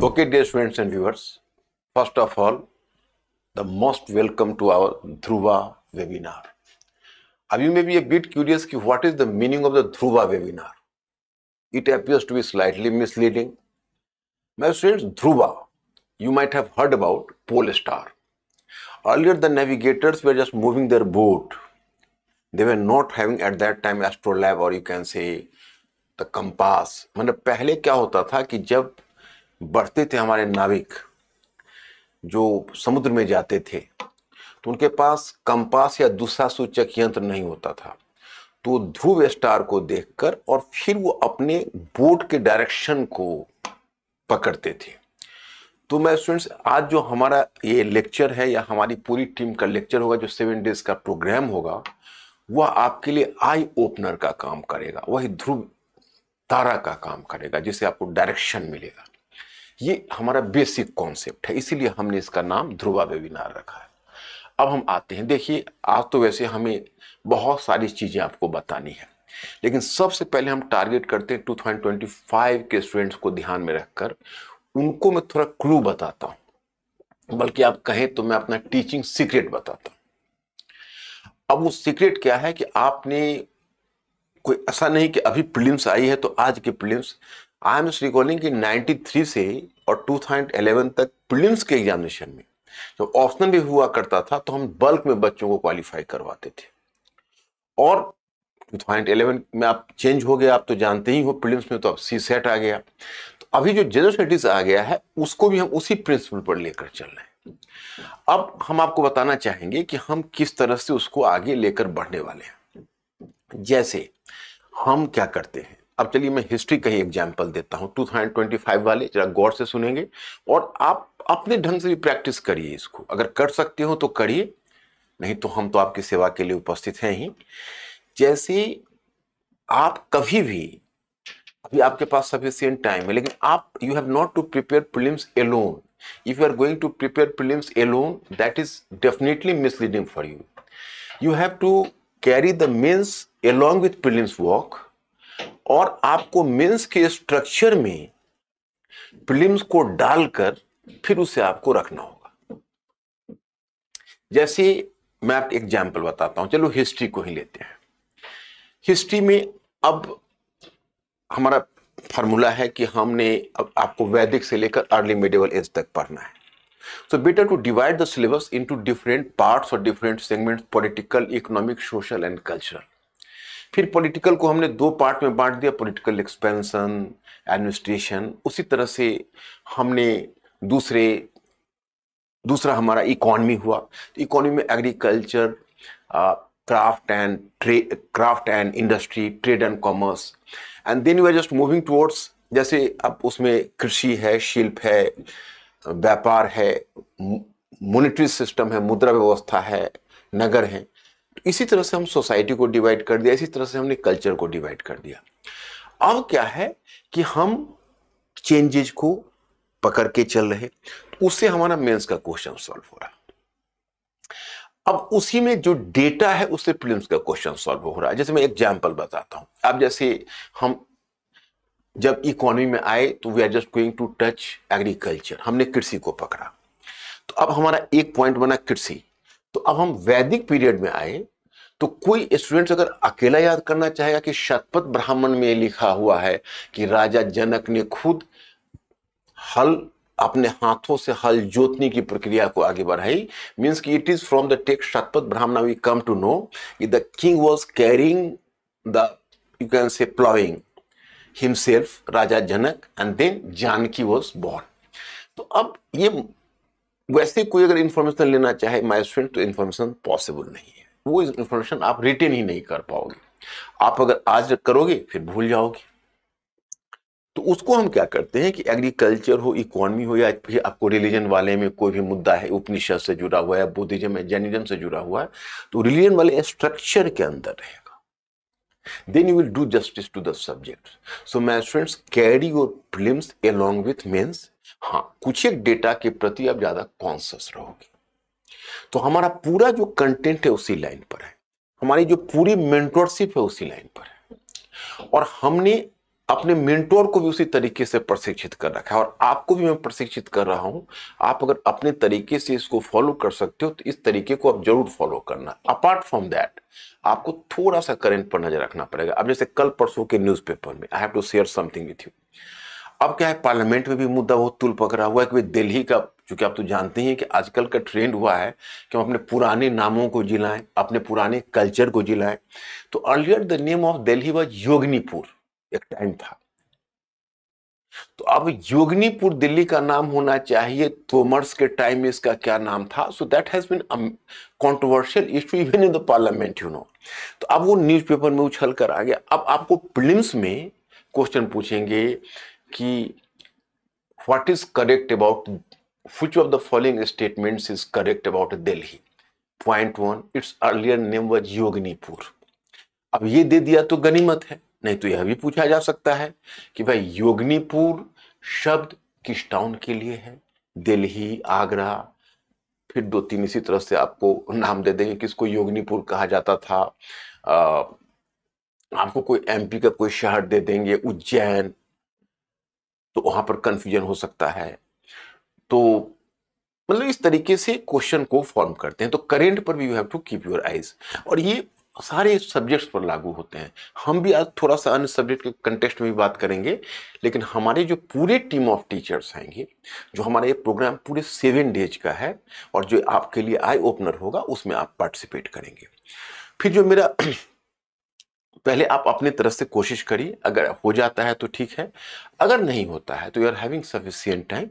Okay, dear students and viewers, first of all, the most welcome to our Dhruva webinar. Now you may be a bit curious what is the meaning of the Dhruva webinar. It appears to be slightly misleading. My students, Dhruva, you might have heard about pole star. Earlier the navigators were just moving their boat. They were not having at that time astrolabe or you can say the compass. मतलब पहले क्या होता था कि जब बढ़ते थे हमारे नाविक जो समुद्र में जाते थे तो उनके पास कंपास या दूसरा सूचक यंत्र नहीं होता था, तो ध्रुव स्टार को देखकर और फिर वो अपने बोट के डायरेक्शन को पकड़ते थे। तो मैं स्टूडेंट्स आज जो हमारा ये लेक्चर है या हमारी पूरी टीम का लेक्चर होगा, जो 7 डेज का प्रोग्राम होगा, वह आपके लिए आई ओपनर का काम करेगा, वही ध्रुव तारा का काम करेगा, जिससे आपको डायरेक्शन मिलेगा। ये हमारा बेसिक कॉन्सेप्ट है, इसीलिए हमने इसका नाम ध्रुवा वेबिनार रखा है। अब हम आते हैं, देखिए आज तो वैसे हमें बहुत सारी चीजें आपको बतानी है, लेकिन सबसे पहले हम टारगेट करते हैं 2025 के स्टूडेंट्स को ध्यान में रखकर उनको मैं थोड़ा क्लू बताता हूं, बल्कि आप कहें तो मैं अपना टीचिंग सीक्रेट बताता हूं। अब वो सीक्रेट क्या है कि आपने कोई ऐसा नहीं कि अभी प्रीलिम्स आई है तो आज के prelims, I am just recalling कि 93 से और 2011 तक प्रीलिम्स के एग्जामिनेशन में जब ऑप्शनल भी हुआ करता था तो हम बल्क में बच्चों को क्वालिफाई करवाते थे। और 2011 में आप चेंज हो गए, आप तो जानते ही हो, प्रीलिम्स में तो अब सी सेट आ गया, तो अभी जो जनरल स्टडीज आ गया है उसको भी हम उसी प्रिंसिपल पर लेकर चल रहे हैं। अब हम आपको बताना चाहेंगे कि हम किस तरह से उसको आगे लेकर बढ़ने वाले हैं। जैसे हम क्या करते हैं, अब चलिए मैं हिस्ट्री का ही एग्जाम्पल देता हूं, 2025 वाले जरा गौर से सुनेंगे और आप अपने ढंग से भी प्रैक्टिस करिए इसको। अगर कर सकते हो तो करिए, नहीं तो हम तो आपकी सेवा के लिए उपस्थित हैं ही। जैसे आप कभी भी, अभी आपके पास सफिशिएंट टाइम है, लेकिन आप you have not to prepare prelims alone. If you are going to prepare prelims alone, that is definitely misleading for you. You have to carry the mains along with prelims work, और आपको mains के structure में prelims को डालकर फिर उसे आपको रखना होगा। जैसे मैं आपको एग्जाम्पल बताता हूं, चलो हिस्ट्री को ही लेते हैं। हिस्ट्री में अब हमारा फॉर्मूला है कि हमने अब आपको वैदिक से लेकर अर्ली मिडिवल एज तक पढ़ना है। So better to divide the syllabus into different parts or different segments: political, economic, social and cultural। फिर पॉलिटिकल को हमने 2 पार्ट में बांट दिया, पॉलिटिकल एक्सपेंशन, एडमिनिस्ट्रेशन। उसी तरह से हमने दूसरा हमारा इकोनॉमी हुआ, तो इकोनॉमी में agriculture, craft and industry, trade and commerce, and then we are just moving towards, जैसे अब उसमें कृषि है, शिल्प है, व्यापार है, मॉनेटरी सिस्टम है, मुद्रा व्यवस्था है, नगर है। इसी तरह से हम सोसाइटी को डिवाइड कर दिया, इसी तरह से हमने कल्चर को डिवाइड कर दिया। अब क्या है कि हम चेंजेस को पकड़ के चल रहे, उससे हमारा मेंस का क्वेश्चन सॉल्व हो रहा। अब उसी में जो डेटा है उससे प्रीलिम्स का क्वेश्चन सॉल्व हो रहा है। जैसे मैं एग्जांपल बताता हूं, अब जैसे हम जब इकोनॉमी में आए तो we are just going to touch agriculture, हमने कृषि को पकड़ा, तो अब हमारा एक पॉइंट बना कृषि। तो अब हम वैदिक पीरियड में आए, तो कोई स्टूडेंट अगर अकेला याद करना चाहेगा कि शतपथ ब्राह्मण में लिखा हुआ है कि राजा जनक ने खुद हल अपने हाथों से हल जोतने की प्रक्रिया को आगे बढ़ाई, मींस कि it is from the text Shatapatha Brahmana we come to know कि the king was carrying the, you can say, ploughing himself, राजा Janak, and then Janaki was born. तो अब ये वैसे कोई अगर इंफॉर्मेशन लेना चाहे माय स्टूडेंट, तो इंफॉर्मेशन पॉसिबल नहीं है, वो इंफॉर्मेशन आप रिटेन ही नहीं कर पाओगे। आप अगर आज करोगे फिर भूल जाओगे। तो उसको हम क्या करते हैं कि एग्रीकल्चर हो, इकोनॉमी हो, या फिर आपको रिलीजन वाले में कोई भी मुद्दा है, उपनिषद से जुड़ा हुआ है, बुद्धिज्म है, जैनिज्म से जुड़ा हुआ है, तो रिलीजन वाले स्ट्रक्चर के अंदर रहेगा। Then you will do justice to the subject. So my students, carry your prelims along with mains। हाँ, कुछ एक डेटा के प्रति आप ज्यादा कॉन्शियस रहोगे, तो हमारा पूरा जो कंटेंट है उसी लाइन पर है, हमारी जो पूरी मेंटरशिप है उसी लाइन पर है। और हमने अपने मेंटोर को भी उसी तरीके से प्रशिक्षित कर रखा है और आपको भी मैं प्रशिक्षित कर रहा हूं। आप अगर अपने तरीके से इसको फॉलो कर सकते हो तो इस तरीके को आप जरूर फॉलो करना। अपार्ट फ्रॉम दैट आपको थोड़ा सा करंट पर नजर रखना पड़ेगा। अब जैसे कल परसों के न्यूज़पेपर में I have to share something with you. अब क्या है, पार्लियामेंट में भी मुद्दा बहुत तुल पकड़ा हुआ है कि दिल्ली का, क्योंकि आप तो जानते हैं कि आजकल का ट्रेंड हुआ है कि हम अपने पुराने नामों को जिलाएं, अपने पुराने कल्चर को जिलाएं। तो earlier the name of Delhi was Yoginipur, एक टाइम था। तो अब योगनीपुर दिल्ली का नाम होना चाहिए, तोमर्स के टाइम में इसका क्या नाम था? So that has been controversial issue even in the parliament, you know. तो अब वो न्यूज़पेपर में उछल कर आ गया। अब आपको प्रीलिम्स में क्वेश्चन पूछेंगे कि what is correct about, which of the following statements is correct about Delhi? Point 1, its earlier name was योगनीपुर। अब ये दे दिया तो गनीमत है, नहीं तो यह भी पूछा जा सकता है कि भाई योगनीपुर शब्द किस टाउन के लिए है? दिल्ली, आगरा, फिर 2-3 इसी तरह से आपको नाम दे देंगे किसको योगनीपुर कहा जाता था। आपको कोई एमपी का कोई शहर दे देंगे, उज्जैन, तो वहां पर कंफ्यूजन हो सकता है। तो मतलब इस तरीके से क्वेश्चन को फॉर्म करते हैं। तो करेंट पर भी you have to keep your eyes, और ये सारे सब्जेक्ट्स पर लागू होते हैं। हम भी आज थोड़ा सा अन्य सब्जेक्ट के कंटेक्स्ट में भी बात करेंगे, लेकिन हमारे जो पूरे टीम ऑफ टीचर्स आएंगे, जो हमारा ये प्रोग्राम पूरे 7 डेज का है और जो आपके लिए आई ओपनर होगा, उसमें आप पार्टिसिपेट करेंगे। फिर जो मेरा पहले आप अपने तरफ से कोशिश करिए, अगर हो जाता है तो ठीक है, अगर नहीं होता है तो you are having sufficient time.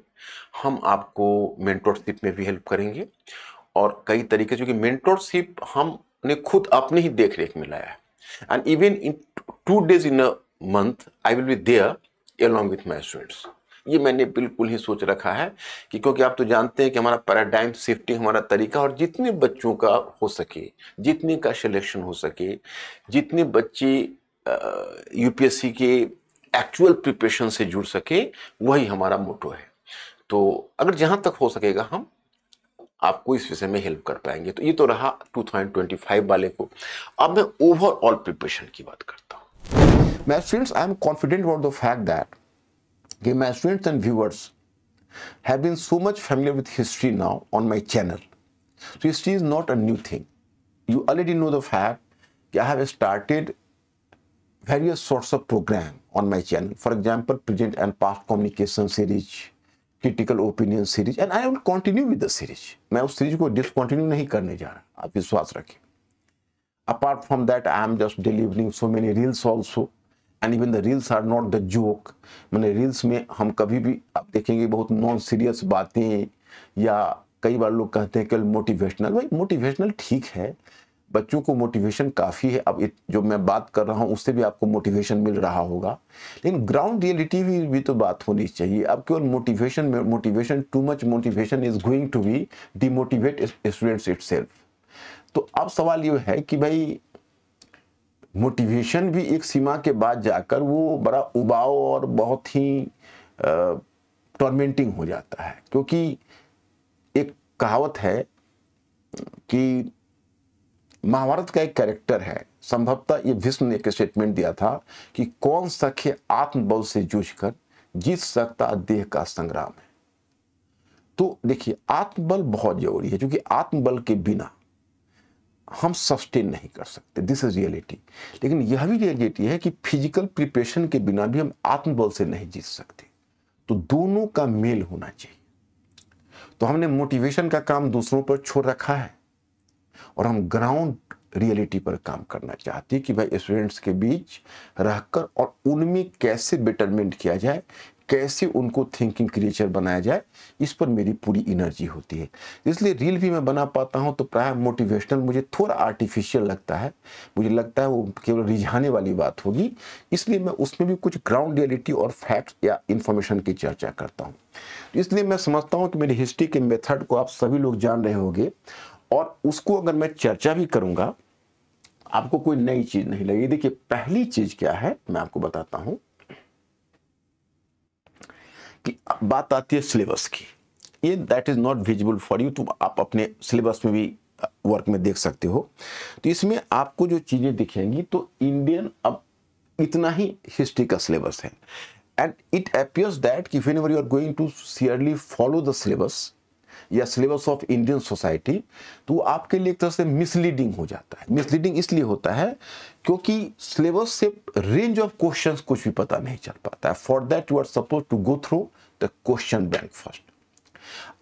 हम आपको मेंटोरशिप में भी हेल्प करेंगे और कई तरीके से, क्योंकि मेंटोरशिप हमने खुद अपने ही देख रेख में लाया है। And even in 2 days in a month I will be there along with my students. ये मैंने बिल्कुल ही सोच रखा है कि क्योंकि आप तो जानते हैं कि हमारा पैराडाइम शिफ्टिंग, हमारा तरीका, और जितने बच्चों का हो सके, जितने का सिलेक्शन हो सके, जितने बच्चे यूपीएससी के एक्चुअल प्रिपरेशन से जुड़ सके, वही हमारा मोटो है। तो अगर जहां तक हो सकेगा हम आपको इस विषय में हेल्प कर पाएंगे। तो ये तो रहा 2025 वाले को। अब मैं ओवरऑल प्रिपरेशन की बात करता हूं। My students, I am confident about the fact that my students and viewers have been so much familiar with history now on my channel. So history is not a new thing. You already know the fact that I have started various sorts of program on my channel. For example, present and past communication series, critical opinion series, and I will continue with the series. मैं उस series को discontinue नहीं करने जा रहा, आप विश्वास रखें। Apart from that, I am just delivering so many reels also. And even the reels are not the joke. मैंने रील्स में हम कभी भी आप देखेंगे बहुत नॉन सीरियस बातें, या कई बार लोग कहते हैं केवल मोटिवेशनल। भाई मोटिवेशनल ठीक है, बच्चों को मोटिवेशन काफ़ी है। अब जो मैं बात कर रहा हूँ उससे भी आपको मोटिवेशन मिल रहा होगा, लेकिन ग्राउंड रियलिटी भी तो बात होनी चाहिए। अब केवल motivation too much motivation is going to be demotivate students itself. तो अब सवाल ये है कि भाई मोटिवेशन भी एक सीमा के बाद जाकर वो बड़ा उबाऊ और बहुत ही टॉर्मेंटिंग हो जाता है। क्योंकि एक कहावत है कि महाभारत का एक कैरेक्टर है, संभवतः ये भीष्म ने एक स्टेटमेंट दिया था कि कौन सखे आत्मबल से जूझकर जीत सकता देह का संग्राम है। तो देखिए आत्मबल बहुत जरूरी है, क्योंकि आत्मबल के बिना हम सस्टेन नहीं कर सकते, दिस इज रियलिटी। लेकिन यह भी रियलिटी है कि फिजिकल प्रिपरेशन के बिना भी हम आत्मबल से नहीं जीत सकते। तो दोनों का मेल होना चाहिए। तो हमने मोटिवेशन का काम दूसरों पर छोड़ रखा है और हम ग्राउंड रियलिटी पर काम करना चाहते हैं कि भाई स्टूडेंट्स के बीच रहकर और उनमें कैसे बेटरमेंट किया जाए, कैसे उनको थिंकिंग क्रिएचर बनाया जाए, इस पर मेरी पूरी एनर्जी होती है। इसलिए रील भी मैं बना पाता हूं तो प्राय मोटिवेशनल मुझे थोड़ा आर्टिफिशियल लगता है, मुझे लगता है वो केवल रिझाने वाली बात होगी, इसलिए मैं उसमें भी कुछ ग्राउंड रियलिटी और फैक्ट्स या इंफॉर्मेशन की चर्चा करता हूँ। इसलिए मैं समझता हूँ कि मेरी हिस्ट्री के मेथड को आप सभी लोग जान रहे होंगे, और उसको अगर मैं चर्चा भी करूंगा आपको कोई नई चीज नहीं लगेगी। देखिए पहली चीज क्या है मैं आपको बताता हूं कि बात आती है सिलेबस की। ये that is not visible for you, तो आप अपने सिलेबस में भी वर्क में देख सकते हो। तो इसमें आपको जो चीजें दिखेंगी, तो इंडियन, अब इतना ही हिस्ट्री का सिलेबस है। एंड इट अपीयर्स दैट कि whenever you are going to sincerely follow the syllabus या सिलेबस ऑफ इंडियन सोसाइटी, तो आपके लिए एक तरह से मिसलीडिंग हो जाता है। मिसलीडिंग इसलिए होता है क्योंकि सिलेबस से रेंज ऑफ क्वेश्चंस कुछ भी पता नहीं चल पाता है। For that you are suppose to go through the question bank first.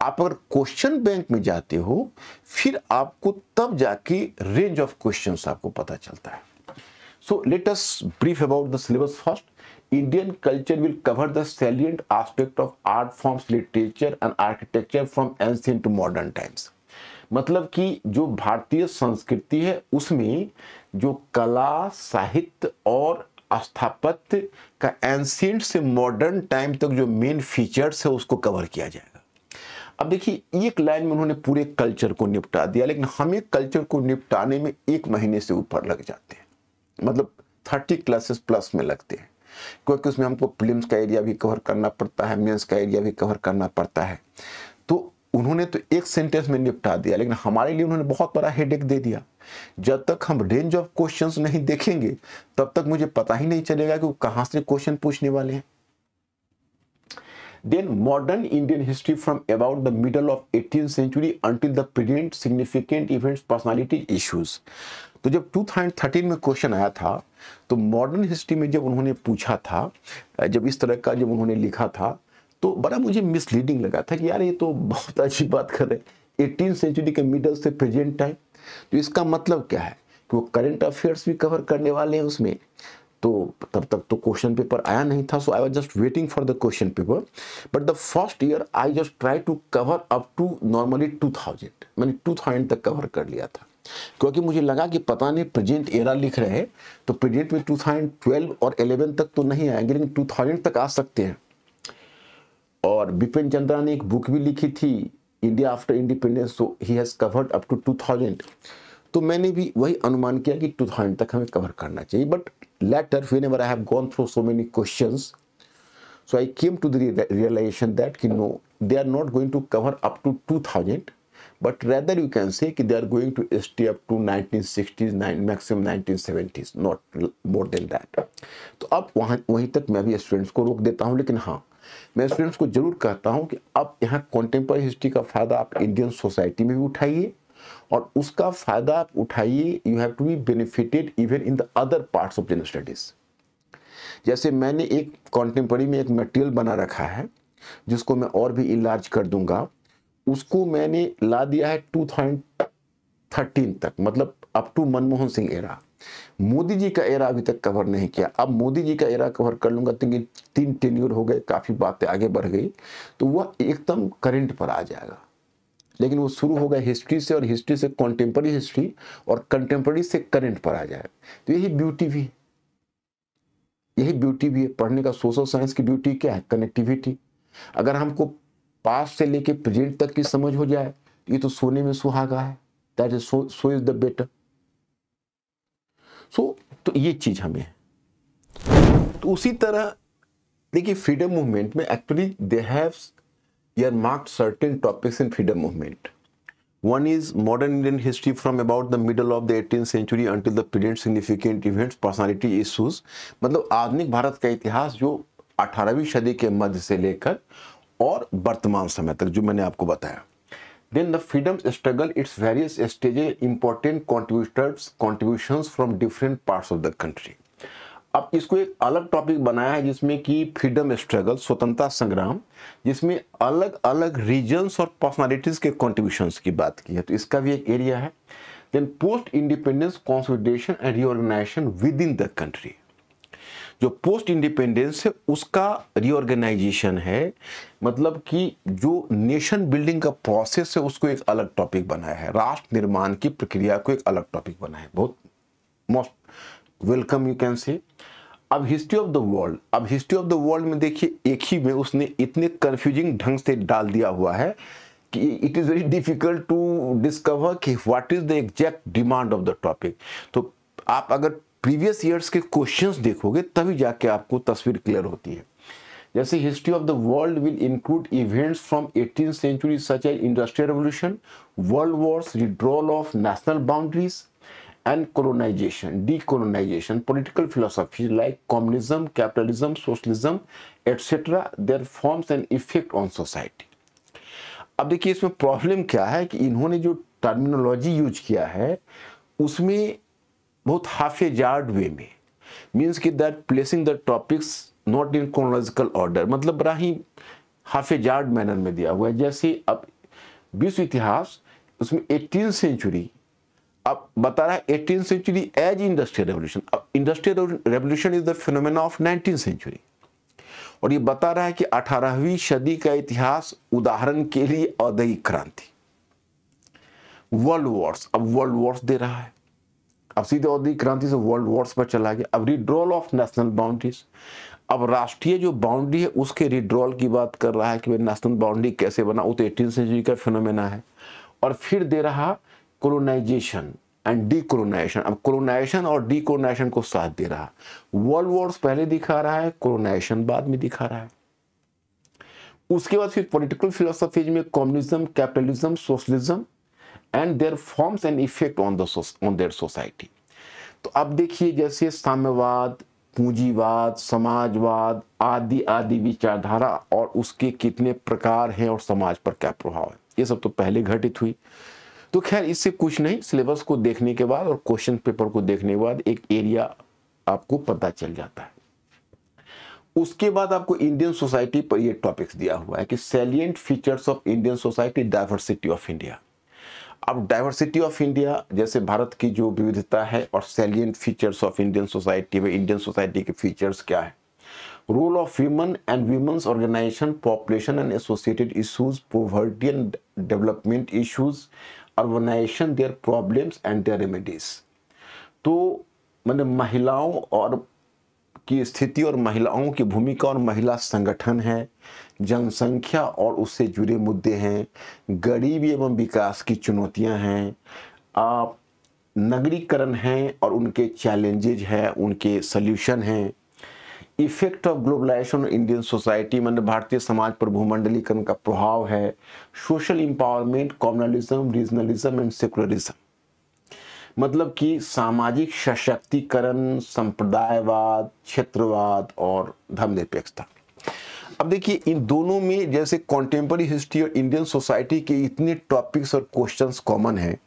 आप अगर क्वेश्चन बैंक में जाते हो, फिर आपको तब जाके रेंज ऑफ क्वेश्चंस आपको पता चलता है। So let us brief about the syllabus first. Indian culture will cover the salient aspect of art forms, literature and architecture from ancient to modern times। मतलब कि जो भारतीय संस्कृति है उसमें जो कला, साहित्य और स्थापत्य का एंशिएंट से मॉडर्न टाइम तक जो मेन फीचर्स है उसको कवर किया जाएगा। अब देखिए एक लाइन में उन्होंने पूरे कल्चर को निपटा दिया, लेकिन हमें कल्चर को निपटाने में 1 महीने से ऊपर लग जाते हैं, मतलब 30 क्लासेस प्लस में लगते हैं, क्योंकि उसमें हमको प्रीलिम्स का एरिया भी कवर करना पड़ता है, मेंस का एरिया भी कवर करना पड़ता है। तो उन्होंने तो एक सेंटेंस में निपटा दिया, लेकिन हमारे लिए उन्होंने बहुत बड़ा हेडेक दे दिया। जब तक हम रेंज ऑफ क्वेश्चंस नहीं देखेंगे तब तक मुझे पता ही नहीं चलेगा कि वो कहां से क्वेश्चन पूछने वाले हैं। Then modern Indian history from about the middle of 18th century until the present, significant events, personality issues। तो जब 2013 में क्वेश्चन आया था तो मॉडर्न हिस्ट्री में जब उन्होंने पूछा था, जब इस तरह का जब उन्होंने लिखा था तो बड़ा मुझे मिसलीडिंग लगा था कि यार ये तो बहुत अच्छी बात कर रहे हैं, 18th सेंचुरी के मिडल से प्रेजेंट टाइम, तो इसका मतलब क्या है कि वो करंट अफेयर्स भी कवर करने वाले हैं उसमें। तो तब तक तो क्वेश्चन पेपर आया नहीं था, so I was just waiting for the question paper. But the first year I just try to cover up to normally 2000, मैंने 2000 तक कवर कर लिया था, क्योंकि मुझे लगा कि पता नहीं प्रेजेंट एरा लिख रहे हैं तो प्रेजेंट में 2012 और 11 तक तो नहीं आएंगे, लेकिन 2000 तक आ सकते हैं। और बिपिन चंद्रा ने एक बुक भी लिखी थी, India after independence, so he has covered up to 2000। तो मैंने भी वही अनुमान किया कि 2000 तक हमें कवर करना चाहिए। But later whenever I have gone through so many questions, so I came to the realization that no, they are not going to cover up to 2000, but rather you can say कि they are going to stay up to 1960s, maximum 1970s, not more than that। तो अब वहीं तक मैं भी students को रोक देता हूँ, लेकिन हाँ मैं स्टूडेंट्स को जरूर कहता हूँ कि अब यहाँ कॉन्टेम्पररी हिस्ट्री का फायदा आप इंडियन सोसाइटी में भी उठाइए और उसका फायदा आप उठाइए। You have to be benefited even in the other parts of general studies. जैसे मैंने एक कॉन्टेम्पररी में एक मटेरियल बना रखा है जिसको मैं और भी इलाज कर दूंगा, उसको मैंने ला दिया है 2013 तक, मतलब up to Manmohan Singh era. Modi ji का एरा अभी तक कवर नहीं किया, अब मोदी जी का एरा कवर कर लूंगा, क्योंकि 3 टेन्योर हो गए, काफी बातें आगे बढ़ गई, तो वह एकदम करंट पर आ जाएगा। लेकिन वो शुरू होगा हिस्ट्री से, और हिस्ट्री से कॉन्टेम्पररी हिस्ट्री, और कंटेम्पररी से करंट पर आ जाए। तो यही ब्यूटी भी, यही ब्यूटी भी है पढ़ने का। सोशल साइंस की ब्यूटी क्या है? कनेक्टिविटी। अगर हमको पास्ट से लेके प्रेजेंट तक की समझ हो जाए तो ये तो सोने में सुहागा है। That is so is the better. तो ये चीज हमें है। तो उसी तरह देखिए फ्रीडम मूवमेंट में actually they have earmarked certain topics in freedom movement. One is modern Indian history from about the middle of the 18th century until the present, significant events, personality issues। मतलब आधुनिक भारत का इतिहास जो 18वीं सदी के मध्य से लेकर और वर्तमान समय तक, जो मैंने आपको बताया। Then the freedom struggle, its various stages, important contributions from different parts of the country। अब इसको एक अलग टॉपिक बनाया है जिसमें कि फ्रीडम स्ट्रगल, स्वतंत्रता संग्राम, जिसमें अलग अलग रीजन्स और पर्सनालिटीज के कॉन्ट्रीब्यूशंस की बात की है, तो इसका भी एक एरिया है। Then post independence consolidation and reorganisation within the country. जो पोस्ट इंडिपेंडेंस है उसका रीऑर्गेनाइजेशन है, मतलब कि जो नेशन बिल्डिंग का प्रोसेस है उसको एक अलग टॉपिक बनाया है, राष्ट्र निर्माण की प्रक्रिया को एक अलग टॉपिक बनाया है। बहुत मोस्ट वेलकम यू कैन से। अब हिस्ट्री ऑफ द वर्ल्ड, अब हिस्ट्री ऑफ द वर्ल्ड में देखिए एक ही में उसने इतने कंफ्यूजिंग ढंग से डाल दिया हुआ है कि it is very difficult to discover कि what is the exact demand of the topic. तो आप अगर प्रीवियस ईयर्स के क्वेश्चंस देखोगे तभी जाके आपको तस्वीर क्लियर होती है। जैसे history of the world will include events from 18th century such as industrial revolution, world wars, withdrawal of national boundaries and colonization, decolonization, political philosophies like communism, capitalism, socialism, etc. their forms and effect on society. अब देखिए इसमें problem क्या है कि इन्होंने जो terminology use किया है उसमें बहुत हाफेजार्ड वे में, मीन्स कि that placing the topics not in chronological order, मतलब बड़ा ही हाफेजार्ड मैनर में दिया हुआ है। जैसे अब विश्व इतिहास उसमें 18th सेंचुरी अब बता रहा है 18th century as industrial revolution. अब industrial revolution is the phenomena of 19th century, और ये बता रहा है कि 18वीं सदी का इतिहास उदाहरण के लिए औद्योगिक क्रांति, वर्ल्ड वॉर्स, अब वर्ल्ड वॉर्स दे रहा है, अब सीधे औद्योगिक क्रांति से वर्ल्ड वॉर्स पर चला गया। अब रिड्रॉल ऑफ नेशनल बाउंड्रीज, अब राष्ट्रीय जो बाउंड्री है उसके रिड्रॉल की बात कर रहा है कि भाई नेशनल बाउंड्री कैसे बना, वो तो 18th सेंचुरी का फिनोमेना है। और फिर दे रहा कोलोनाइजेशन एंड डीकोलोनाइजेशन, अब कोलोनाइजेशन और डीकोलोनाइजेशन को साथ दे रहा, वर्ल्ड वॉर्स पहले दिखा रहा है, कोलोनाइजेशन बाद में दिखा रहा है। उसके बाद फिर पॉलिटिकल फिलोसफीज में communism, capitalism, socialism and their forms and effect on their society. तो अब देखिए जैसे साम्यवाद, पूंजीवाद, समाजवाद आदि आदि विचारधारा और उसके कितने प्रकार हैं और समाज पर क्या प्रभाव है, ये सब तो पहले घटित हुई। तो खैर इससे कुछ नहीं, सिलेबस को देखने के बाद और क्वेश्चन पेपर को देखने के बाद एक एरिया आपको पता चल जाता है। उसके बाद आपको इंडियन सोसाइटी पर ये टॉपिक्स दिया हुआ है कि salient features of Indian society, diversity of India. अब डाइवर्सिटी ऑफ इंडिया जैसे भारत की जो विविधता है और salient features of Indian society में इंडियन सोसाइटी के फीचर्स क्या है, role of women and women's organisation, population and associated issues, poverty and development issues, urbanisation, their problems and their remedies. तो मतलब महिलाओं और की स्थिति और महिलाओं की भूमिका और महिला संगठन है, जनसंख्या और उससे जुड़े मुद्दे हैं, गरीबी एवं विकास की चुनौतियां हैं, नगरीकरण हैं और उनके चैलेंजेज हैं, उनके सल्यूशन हैं, effect of globalisation Indian society, मतलब भारतीय समाज पर भूमंडलीकरण का प्रभाव है, social empowerment, communalism, regionalism and secularism, मतलब कि सामाजिक सशक्तिकरण, संप्रदायवाद, क्षेत्रवाद और धर्मनिरपेक्षता। अब देखिए इन दोनों में जैसे कॉन्टेम्पररी हिस्ट्री और इंडियन सोसाइटी के इतने टॉपिक्स और क्वेश्चंस कॉमन हैं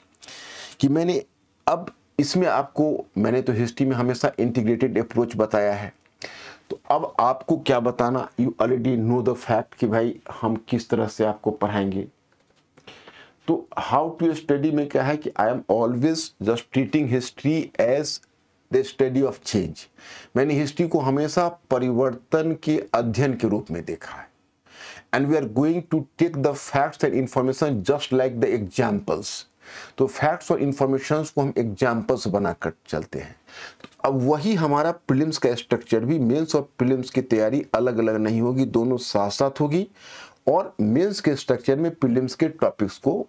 कि मैंने अब इसमें आपको, मैंने तो हिस्ट्री में हमेशा इंटीग्रेटेड अप्रोच बताया है, तो अब आपको क्या बताना, you already know the fact कि भाई हम किस तरह से आपको पढ़ाएंगे। तो हाउ टू स्टडी में क्या है कि I am always just treating history as the study of change. मैंने हिस्ट्री को हमेशा परिवर्तन के अध्ययन के रूप में देखा है, and we are going to take the facts and information just like the examples. तो फैक्ट्स और इंफॉर्मेशन को हम एग्जाम्पल्स बनाकर चलते हैं। तो अब वही हमारा प्रीलिम्स का स्ट्रक्चर भी, मेंस और प्रीलिम्स की तैयारी अलग अलग नहीं होगी, दोनों साथ साथ होगी। और मेंस के स्ट्रक्चर में प्रीलिम्स के टॉपिक्स को,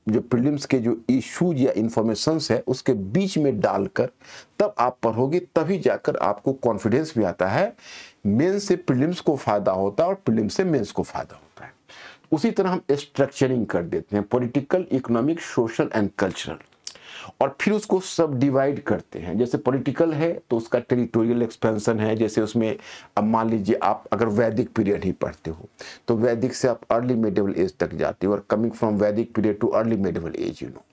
जो प्रीलिम्स के जो इश्यूज या इंफॉर्मेशंस है उसके बीच में डालकर तब आप पढ़ोगे, तभी जाकर आपको कॉन्फिडेंस भी आता है, मेंस से प्रीलिम्स को फायदा होता है और प्रीलिम्स से मेंस को फायदा होता है। उसी तरह हम स्ट्रक्चरिंग कर देते हैं, political, economic, social and cultural, और फिर उसको सब डिवाइड करते हैं। जैसे पॉलिटिकल है तो उसका टेरिटोरियल एक्सपेंशन है, जैसे उसमें अब मान लीजिए आप अगर वैदिक पीरियड ही पढ़ते हो तो वैदिक से आप अर्ली मिडिवल एज तक जाते हो, और coming from Vedic period to early medieval age, you know.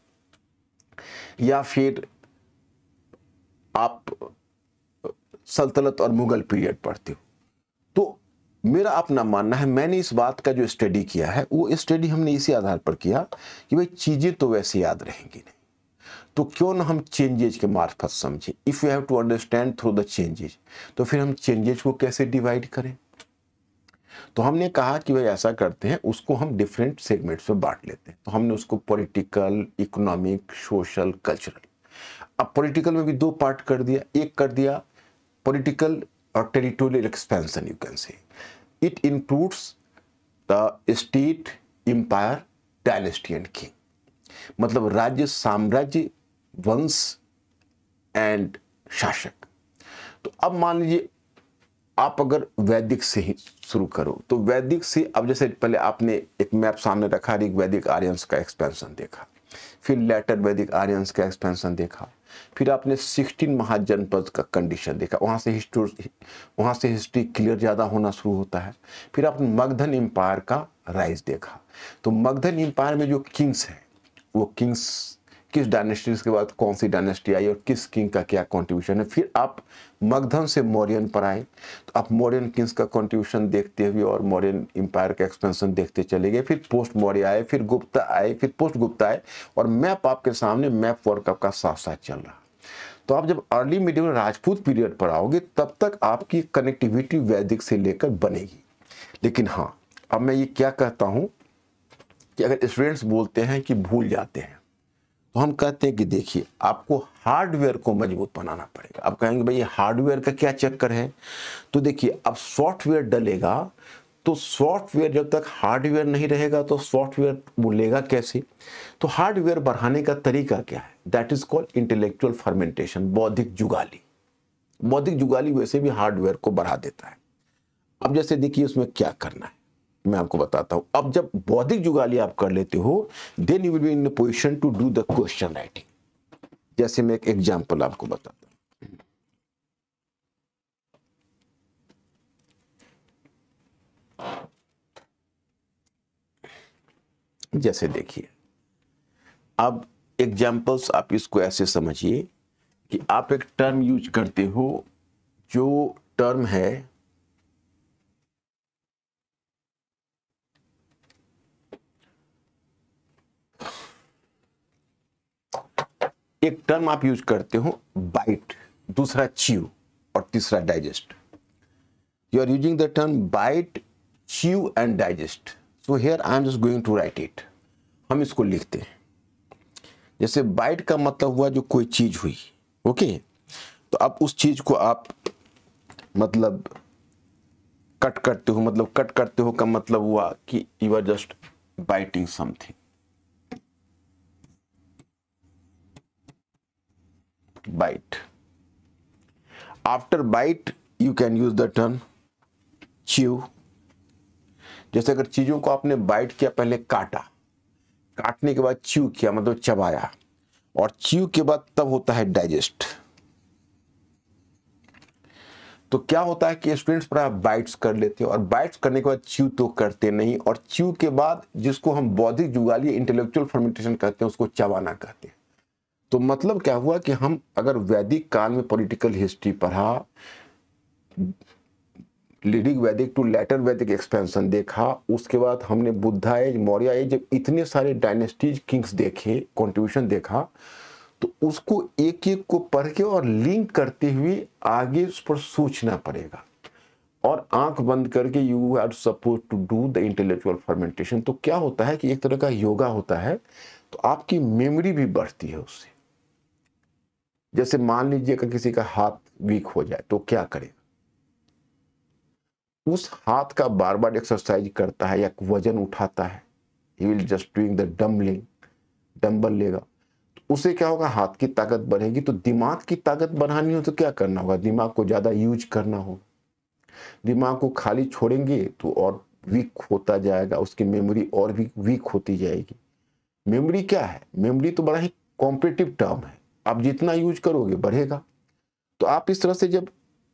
या फिर आप सल्तनत और मुगल पीरियड पढ़ते हो। तो मेरा अपना मानना है, मैंने इस बात का जो स्टडी किया है वो स्टडी हमने इसी आधार पर किया कि भाई चीजें तो वैसे याद रहेंगी नहीं, तो क्यों ना हम चेंजेज के मार्फत समझें। If you have to understand through the changes, तो फिर हम चेंजेज को कैसे डिवाइड करें। तो हमने कहा कि भाई ऐसा करते हैं, उसको हम डिफरेंट सेगमेंट्स में बांट लेते हैं। तो हमने उसको पॉलिटिकल, इकोनॉमिक, सोशल, कल्चरल। अब पॉलिटिकल में भी दो पार्ट कर दिया, एक कर दिया पॉलिटिकल और territorial expansion, you can say it includes the state, empire, dynasty and king, मतलब राज्य, साम्राज्य, वंश एंड शासक। तो अब मान लीजिए आप अगर वैदिक से ही शुरू करो, तो वैदिक से अब जैसे पहले आपने एक मैप सामने रखा, ऋग वैदिक आर्यंस का एक्सपेंशन देखा, फिर लेटर वैदिक आर्यंस का एक्सपेंशन देखा, फिर आपने 16 महाजनपद का कंडीशन देखा, वहाँ से हिस्ट्री क्लियर ज़्यादा होना शुरू होता है। फिर आपने मगधन एम्पायर का राइज देखा। तो मगधन एम्पायर में जो किंग्स हैं, वो किंग्स किस डायनेस्टीज के बाद कौन सी डायनेस्टी आई और किस किंग का क्या कंट्रीब्यूशन है। फिर आप मगधन से मौर्यन पर आए, तो आप मौर्यन किंग्स का कंट्रीब्यूशन देखते हुए और मौर्यन एम्पायर का एक्सपेंशन देखते चले गए। फिर पोस्ट मौर्य आए, फिर गुप्ता आए, फिर पोस्ट गुप्ता आए, और मैप आपके सामने मैप वर्क आपका साथ साथ चल रहा। तो आप जब अर्ली मिडिवल राजपूत पीरियड पर आओगे तब तक आपकी कनेक्टिविटी वैदिक से लेकर बनेगी। लेकिन हाँ, अब मैं ये क्या कहता हूँ कि अगर स्टूडेंट्स बोलते हैं कि भूल जाते हैं, तो हम कहते हैं कि देखिए, आपको हार्डवेयर को मजबूत बनाना पड़ेगा। आप कहेंगे भाई ये हार्डवेयर का क्या चक्कर है? तो देखिए, अब सॉफ्टवेयर डलेगा, तो सॉफ्टवेयर जब तक हार्डवेयर नहीं रहेगा तो सॉफ्टवेयर बोलेगा कैसे? तो हार्डवेयर बढ़ाने का तरीका क्या है? That is called intellectual fermentation, बौद्धिक जुगाली। बौद्धिक जुगाली वैसे भी हार्डवेयर को बढ़ा देता है। अब जैसे देखिए, उसमें क्या करना है मैं आपको बताता हूं। अब जब बौद्धिक जुगाली आप कर लेते हो, then you will be in a position to do the question writing. जैसे मैं एक एग्जांपल आपको बताता हूं। जैसे देखिए, अब एग्जांपल्स आप इसको ऐसे समझिए कि आप एक टर्म यूज करते हो, जो टर्म है एक टर्म आप यूज करते हो बाइट, दूसरा च्यू और तीसरा digest. You are using the term bite, chew and digest. So here I am just going to write it. हम इसको लिखते हैं। जैसे बाइट का मतलब हुआ जो कोई चीज हुई, ओके। तो अब उस चीज को आप मतलब कट करते हो, मतलब कट करते हो का मतलब हुआ कि you are just biting something. bite. After bite, you can use the term chew. जैसे अगर चीजों को आपने बाइट किया, पहले काटा, काटने के बाद च्यू किया मतलब चबाया, और च्यू के बाद तब होता है डाइजेस्ट। तो क्या होता है कि स्टूडेंट्स पर आप बाइट्स कर लेते हो, और बाइट्स करने के बाद च्यू तो करते नहीं, और च्यू के बाद जिसको हम बौद्धिक जुगाली इंटेलेक्चुअल फर्मेंटेशन कहते हैं, उसको चबाना कहते हैं। तो मतलब क्या हुआ कि हम अगर वैदिक काल में पॉलिटिकल हिस्ट्री पढ़ा, लीडिंग वैदिक टू लेटर वैदिक एक्सपेंशन देखा, उसके बाद हमने बुद्धा एज, मौर्य एज, जब इतने सारे डायनेस्टीज किंग्स देखे, कंट्रीब्यूशन देखा, तो उसको एक एक को पढ़ के और लिंक करते हुए आगे उस पर सोचना पड़ेगा, और आंख बंद करके you are suppose to do the intellectual fermentation. तो क्या होता है कि एक तरह का योगा होता है, तो आपकी मेमोरी भी बढ़ती है उससे। जैसे मान लीजिए कि किसी का हाथ वीक हो जाए तो क्या करेगा? उस हाथ का बार बार एक्सरसाइज करता है या वजन उठाता है, he will just doing the dumbbelling, dumbbell लेगा, तो उससे क्या होगा? हाथ की ताकत बढ़ेगी। तो दिमाग की ताकत बढ़ानी हो तो क्या करना होगा? दिमाग को ज्यादा यूज करना होगा। दिमाग को खाली छोड़ेंगे तो और वीक होता जाएगा, उसकी मेमोरी और भी वीक होती जाएगी। मेमोरी क्या है? मेमोरी तो बड़ा ही कॉम्पिटिटिव टर्म है, आप जितना यूज करोगे बढ़ेगा। तो आप इस तरह से जब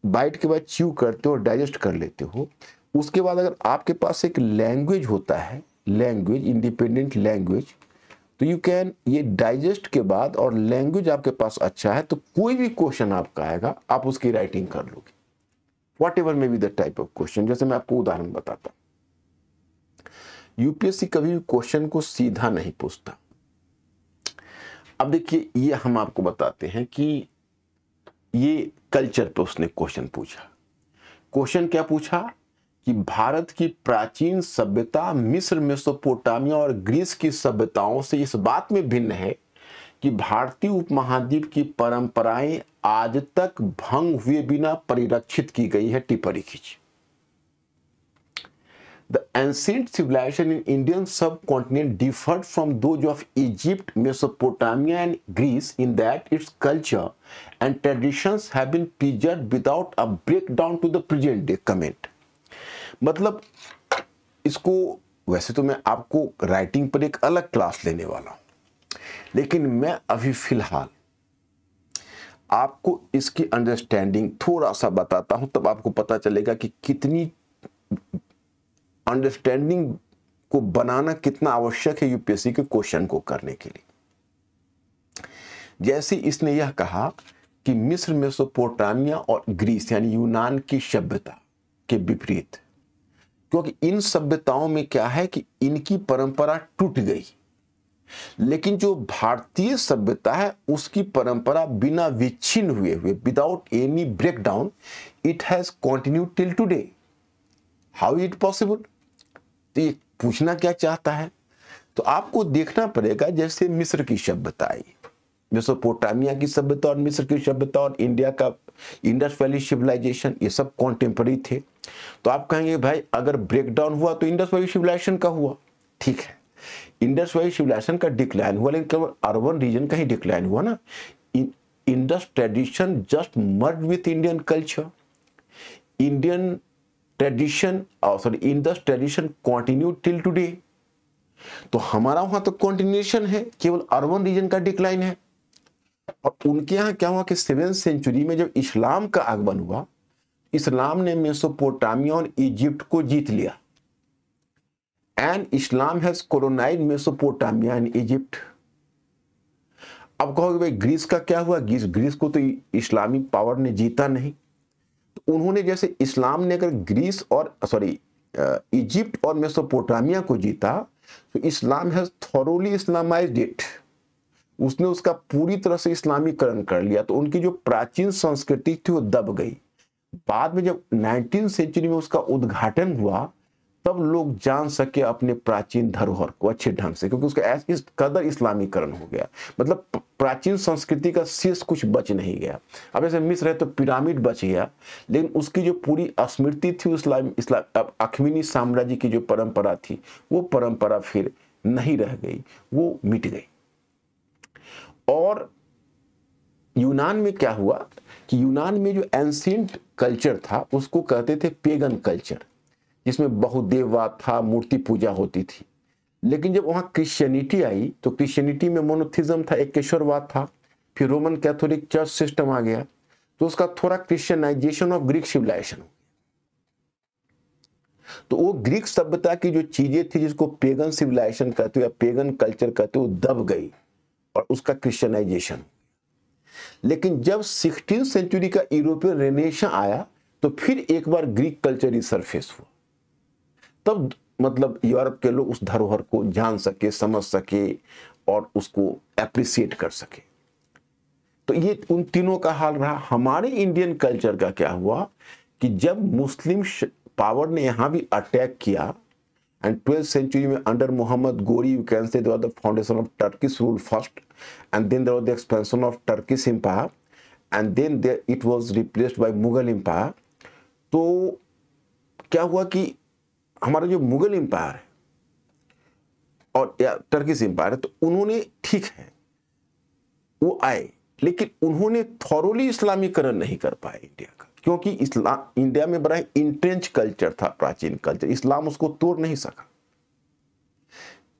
बाइट के बाद च्यू करते हो और डाइजेस्ट कर लेते हो, उसके बाद अगर आपके पास एक लैंग्वेज होता है, लैंग्वेज, इंडिपेंडेंट लैंग्वेज, तो यू कैन, ये डाइजेस्ट के बाद और लैंग्वेज आपके पास अच्छा है तो कोई भी क्वेश्चन आपका आएगा, आप उसकी राइटिंग कर लोगे, what ever may be the type of question. जैसे मैं आपको उदाहरण बताता हूं, यूपीएससी कभी भी क्वेश्चन को सीधा नहीं पूछता। अब देखिए, ये हम आपको बताते हैं कि ये कल्चर पे उसने क्वेश्चन पूछा। क्वेश्चन क्या पूछा कि भारत की प्राचीन सभ्यता मिस्र, मेसोपोटामिया और ग्रीस की सभ्यताओं से इस बात में भिन्न है कि भारतीय उपमहाद्वीप की परंपराएं आज तक भंग हुए बिना परिरक्षित की गई है। टिप्पणी खींची। The ancient civilization in Indian subcontinent differed from those of Egypt, Mesopotamia and Greece in that its culture and traditions have been preserved without a breakdown to the present day. Comment. मतलब इसको वैसे तो मैं आपको writing पर एक अलग class लेने वाला हूं, लेकिन मैं अभी फिलहाल आपको इसकी अंडरस्टैंडिंग थोड़ा सा बताता हूं, तब आपको पता चलेगा कि कितनी अंडरस्टैंडिंग को बनाना कितना आवश्यक है यूपीएससी के क्वेश्चन को करने के लिए। जैसे इसने यह कहा कि मिस्र, मेसोपोटामिया और ग्रीस यानी यूनान की सभ्यता के विपरीत, क्योंकि इन सभ्यताओं में क्या है कि इनकी परंपरा टूट गई, लेकिन जो भारतीय सभ्यता है उसकी परंपरा बिना विच्छिन्न हुए without any breakdown, it has continued till today. How it possible? तो ये पूछना क्या चाहता है, तो आपको देखना पड़ेगा जैसे मिस्र की सभ्यता आई, मेसोपोटामिया की सभ्यता और मिस्र की सभ्यता और इंडिया का इंडस वैली सिविलाइजेशन, ये सब कॉन्टेम्पररी थे। तो आप कहेंगे भाई अगर ब्रेकडाउन हुआ तो इंडस वैली सिविलाइजेशन का हुआ, ठीक है, इंडस वैली सिविलाइजेशन का डिक्लाइन हुआ, लेकिन केवल अर्बन रीजन का ही डिक्लाइन हुआ ना। Indus tradition just merge with Indian culture, Indian tradition Indus tradition continue till today. तो हमारा वहां तो कंटिन्यूएशन है, केवल अर्बन रीजन का डिक्लाइन है। और उनके यहाँ क्या हुआ कि 7वीं सेंचुरी में जब इस्लाम का आगमन हुआ, इस्लाम ने मेसोपोटामिया और इजिप्ट को जीत लिया, and Islam has colonised Mesopotamia and Egypt. अब कहोगे भाई ग्रीस का क्या हुआ? ग्रीस को तो इस्लामी पावर ने जीता नहीं। तो उन्होंने जैसे इस्लाम ने अगर ग्रीस और इजिप्ट और मेसोपोटामिया को जीता, तो इस्लाम हैज थॉरोली इस्लामाइज्ड इट, उसने उसका पूरी तरह से इस्लामीकरण कर लिया। तो उनकी जो प्राचीन संस्कृति थी वो दब गई। बाद में जब 19वीं सेंचुरी में उसका उद्घाटन हुआ, तब लोग जान सके अपने प्राचीन धरोहर को अच्छे ढंग से, क्योंकि उसका इस कदर इस्लामीकरण हो गया, मतलब प्राचीन संस्कृति का शेष कुछ बच नहीं गया। अब जैसे मिस्र है तो पिरामिड बच गया, लेकिन उसकी जो पूरी स्मृति थी इस्लाम अखमीनी साम्राज्य की जो परंपरा थी, वो परंपरा फिर नहीं रह गई, वो मिट गई। और यूनान में क्या हुआ कि यूनान में जो एंशिएंट कल्चर था उसको कहते थे पेगन कल्चर, जिसमें बहुदेववाद था, मूर्ति पूजा होती थी। लेकिन जब वहां क्रिश्चियनिटी आई तो क्रिश्चियनिटी में मोनोथिज्म था, एकेश्वरवाद था। फिर रोमन कैथोलिक चर्च सिस्टम आ गया, तो उसका थोड़ा क्रिश्चियनाइजेशन ऑफ ग्रीक सिविलाइजेशन। तो वो ग्रीक सभ्यता की जो चीजें थी जिसको पेगन सिविलाइजेशन कहते या पेगन कल्चर कहते, वो दब गई और उसका क्रिश्चियनाइजेशन। लेकिन जब 16वीं सेंचुरी का यूरोपियन रेनेसां आया तो फिर एक बार ग्रीक कल्चर रिसर्फेस हुआ। तब मतलब यूरोप के लोग उस धरोहर को जान सके, समझ सके और उसको एप्रिसिएट कर सके। तो ये उन तीनों का हाल रहा। हमारे इंडियन कल्चर का क्या हुआ कि जब मुस्लिम पावर ने यहां भी अटैक किया, and 12th century में under Muhammad Ghori, you can say, there was the foundation of Turkish rule first, and then there was the expansion of Turkish Empire, and then it was replaced by Mughal Empire। तो क्या हुआ कि हमारा जो Mughal empire है और या Turkish empire है, तो उन्होंने ठीक है वो आए, लेकिन उन्होंने थॉरोली इस्लामीकरण नहीं कर पाए इंडिया का, क्योंकि इस्लाम इंडिया में बड़ा इंट्रेंच कल्चर था, प्राचीन कल्चर, इस्लाम उसको तोड़ नहीं सका।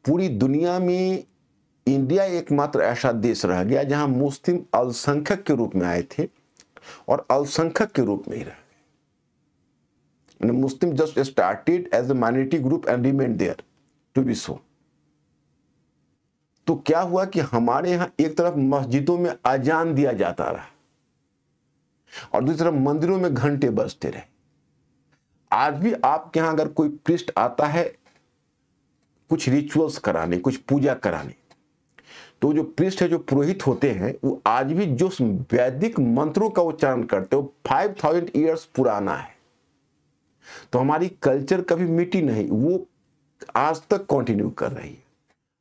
पूरी दुनिया में इंडिया एकमात्र ऐसा देश रह गया जहां मुस्लिम अल्पसंख्यक के रूप में आए थे और अल्पसंख्यक के रूप में ही रह गए। Muslim just started as a minority group and remained there to be so. तो क्या हुआ कि हमारे यहां एक तरफ मस्जिदों में अजान दिया जाता रहा और दूसरी तरफ मंदिरों में घंटे बजते रहे। आज भी आपके यहां अगर कोई प्रीस्ट आता है कुछ रिचुअल्स कराने, कुछ पूजा कराने, तो जो प्रीस्ट है, जो पुरोहित होते हैं, वो आज भी जो वैदिक मंत्रों का उच्चारण करते हैं वो 5000 ईयर्स पुराना है। तो हमारी कल्चर कभी मिटी नहीं, वो आज तक कंटिन्यू कर रही है।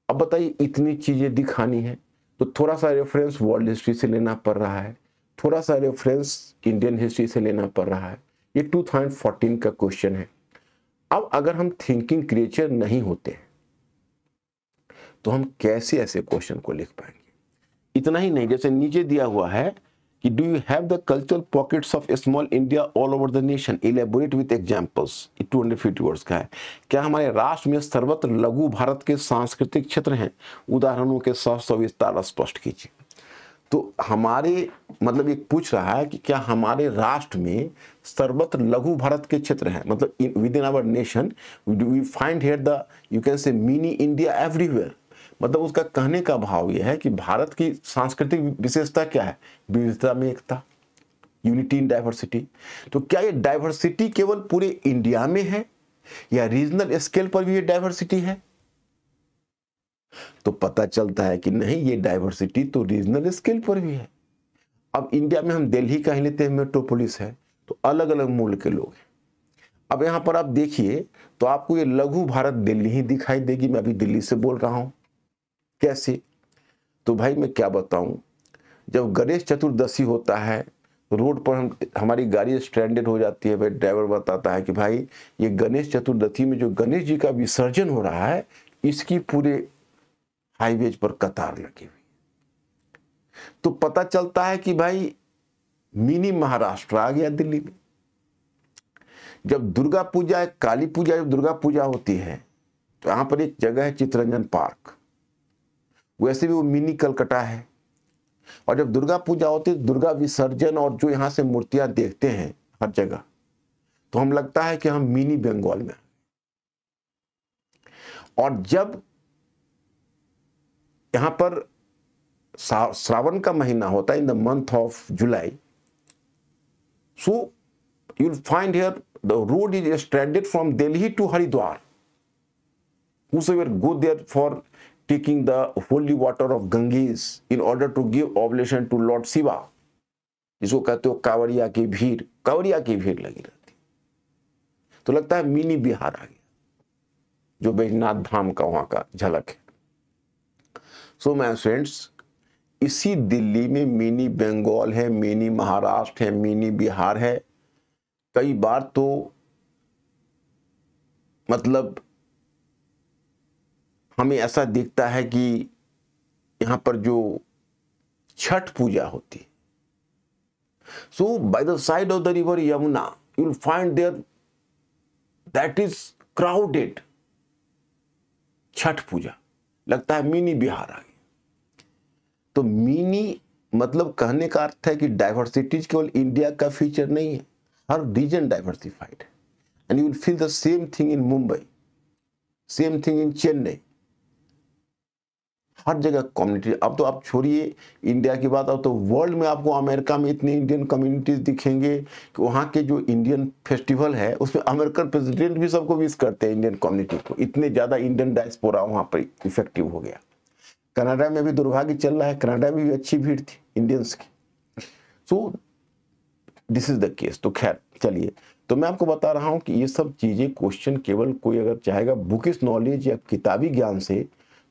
अब बताइए इतनी चीजें दिखानी है तो थोड़ा सा रेफरेंस वर्ल्ड हिस्ट्री से लेना पड़ रहा है, थोड़ा सा रेफरेंस इंडियन हिस्ट्री से लेना पड़ रहा है। ये 2014 का क्वेश्चन है। अब अगर हम थिंकिंग क्रिएचर नहीं होते तो हम कैसे ऐसे क्वेश्चन को लिख पाएंगे? इतना ही नहीं, जैसे नीचे दिया हुआ है कि do you have the cultural pockets of small India all over the nation, elaborate with examples. 250 words का है। क्या हमारे राष्ट्र में सर्वत्र लघु भारत के सांस्कृतिक क्षेत्र हैं? उदाहरणों के साथ सविस्तार स्पष्ट कीजिए। तो हमारे मतलब एक पूछ रहा है कि क्या हमारे राष्ट्र में सर्वत्र लघु भारत के क्षेत्र हैं, मतलब within our nation we find here the you can say mini India everywhere. मतलब उसका कहने का भाव यह है कि भारत की सांस्कृतिक विशेषता क्या है, विविधता में एकता, यूनिटी इन डाइवर्सिटी। तो क्या ये डाइवर्सिटी केवल पूरे इंडिया में है या रीजनल स्केल पर भी ये डाइवर्सिटी है? तो पता चलता है कि नहीं, ये डाइवर्सिटी तो रीजनल स्केल पर भी है। अब इंडिया में हम दिल्ली का ही लेते हैं, मेट्रोपोलिस है, तो अलग अलग मूल के लोग हैं। अब यहां पर आप देखिए तो आपको ये लघु भारत दिल्ली ही दिखाई देगी। मैं अभी दिल्ली से बोल रहा हूं। कैसे? तो भाई मैं क्या बताऊं, जब गणेश चतुर्दशी होता है रोड पर हमारी गाड़ी स्ट्रैंडेड हो जाती है, भाई ड्राइवर बताता है कि भाई ये गणेश चतुर्दशी में जो गणेश जी का विसर्जन हो रहा है, इसकी पूरे हाईवेज पर कतार लगी हुई। तो पता चलता है कि भाई मिनी महाराष्ट्र आ गया दिल्ली में। जब दुर्गा पूजा, काली पूजा, जब दुर्गा पूजा होती है तो यहां पर एक जगह है चित्तरंजन पार्क, वैसे भी वो मिनी कलकत्ता है। और जब दुर्गा पूजा होती है, दुर्गा विसर्जन और जो यहां से मूर्तियां देखते हैं हर जगह, तो हम लगता है कि हम मिनी बंगाल में। और जब यहां पर श्रावण का महीना होता है, in the month of July, so you will find here the road is stranded from Delhi to Haridwar. Whosoever go there for taking the holy water of Ganges in order to give oblation to Lord Shiva, जिसको कहते हो कांवड़िया की भीड़, कांवड़िया की भीड़ लगी रहती। तो लगता है मिनी बिहार आ गया, जो बैजनाथ धाम का वहां का झलक है। सो माय फ्रेंड्स, इसी दिल्ली में मिनी बंगाल है, मिनी महाराष्ट्र है, मिनी बिहार है। कई बार तो मतलब हमें ऐसा दिखता है कि यहां पर जो छठ पूजा होती है, so by the side of the river Yamuna you will find there that is crowded. Chhath Puja लगता है मिनी बिहार आ गई। तो मिनी मतलब कहने का अर्थ है कि डाइवर्सिटीज केवल इंडिया का फीचर नहीं है, हर रीजन डाइवर्सिफाइड है। And you will feel the same thing in Mumbai, same thing in Chennai, हर जगह कम्युनिटी। अब तो आप छोड़िए इंडिया की बात, अब तो वर्ल्ड में आपको अमेरिका में इतने इंडियन कम्युनिटीज दिखेंगे कि वहाँ के जो इंडियन फेस्टिवल है उसमें अमेरिकन प्रेसिडेंट भी सबको विश करते हैं इंडियन कम्युनिटी को। इतने ज़्यादा इंडियन डायस्पोरा वहाँ पर इफेक्टिव हो गया। कनाडा में भी दुर्भाग्य चल रहा है, कनाडा में भी अच्छी भीड़ थी इंडियंस की। So this is the case. तो खैर चलिए, तो मैं आपको बता रहा हूँ कि ये सब चीज़ें क्वेश्चन केवल कोई अगर चाहेगा बुकिश नॉलेज या किताबी ज्ञान से,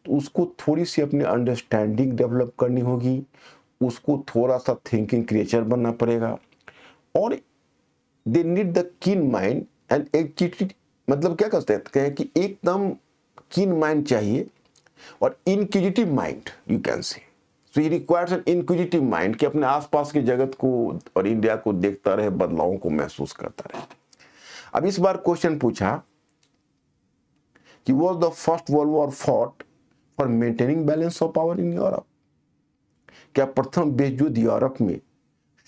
तो उसको थोड़ी सी अपनी अंडरस्टैंडिंग डेवलप करनी होगी, उसको थोड़ा सा थिंकिंग क्रिएचर बनना पड़ेगा। और दे नीड द कीन माइंड एंड एक मतलब क्या कहते हैं कि एकदम कीन माइंड चाहिए और इनक्विजिटिव माइंड, यू कैन से। सो he requires N inquisitive mind कि अपने आसपास के जगत को और इंडिया को देखता रहे, बदलावों को महसूस करता रहे। अब इस बार क्वेश्चन पूछा कि was the first world war fought for maintaining balance of power in Europe? क्या प्रथम विश्व युद्ध यूरोप में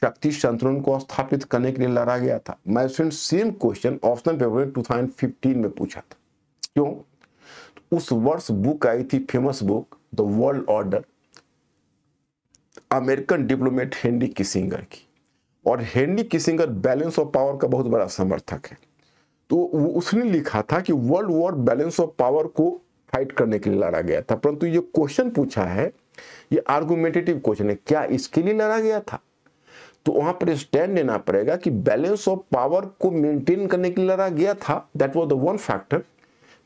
शक्ति संतुलन को स्थापित करने के लिए लड़ा गया था? My friend, same question option paper 2015 में पूछा था। क्यों? उस वर्ष बुक आई थी, famous book the world order, American diplomat Henry Kissinger की। और Henry Kissinger balance of power का बहुत बड़ा समर्थक है। तो उसने लिखा था कि world war balance of power को फाइट करने के लिए लड़ा गया था। परंतु ये क्वेश्चन पूछा है, ये आर्गुमेंटेटिव क्वेश्चन है, क्या इसके लिए लड़ा गया था? तो वहां पर स्टैंड लेना पड़ेगा कि बैलेंस ऑफ पावर को मेंटेन करने के लिए लड़ा गया था। That was the one factor,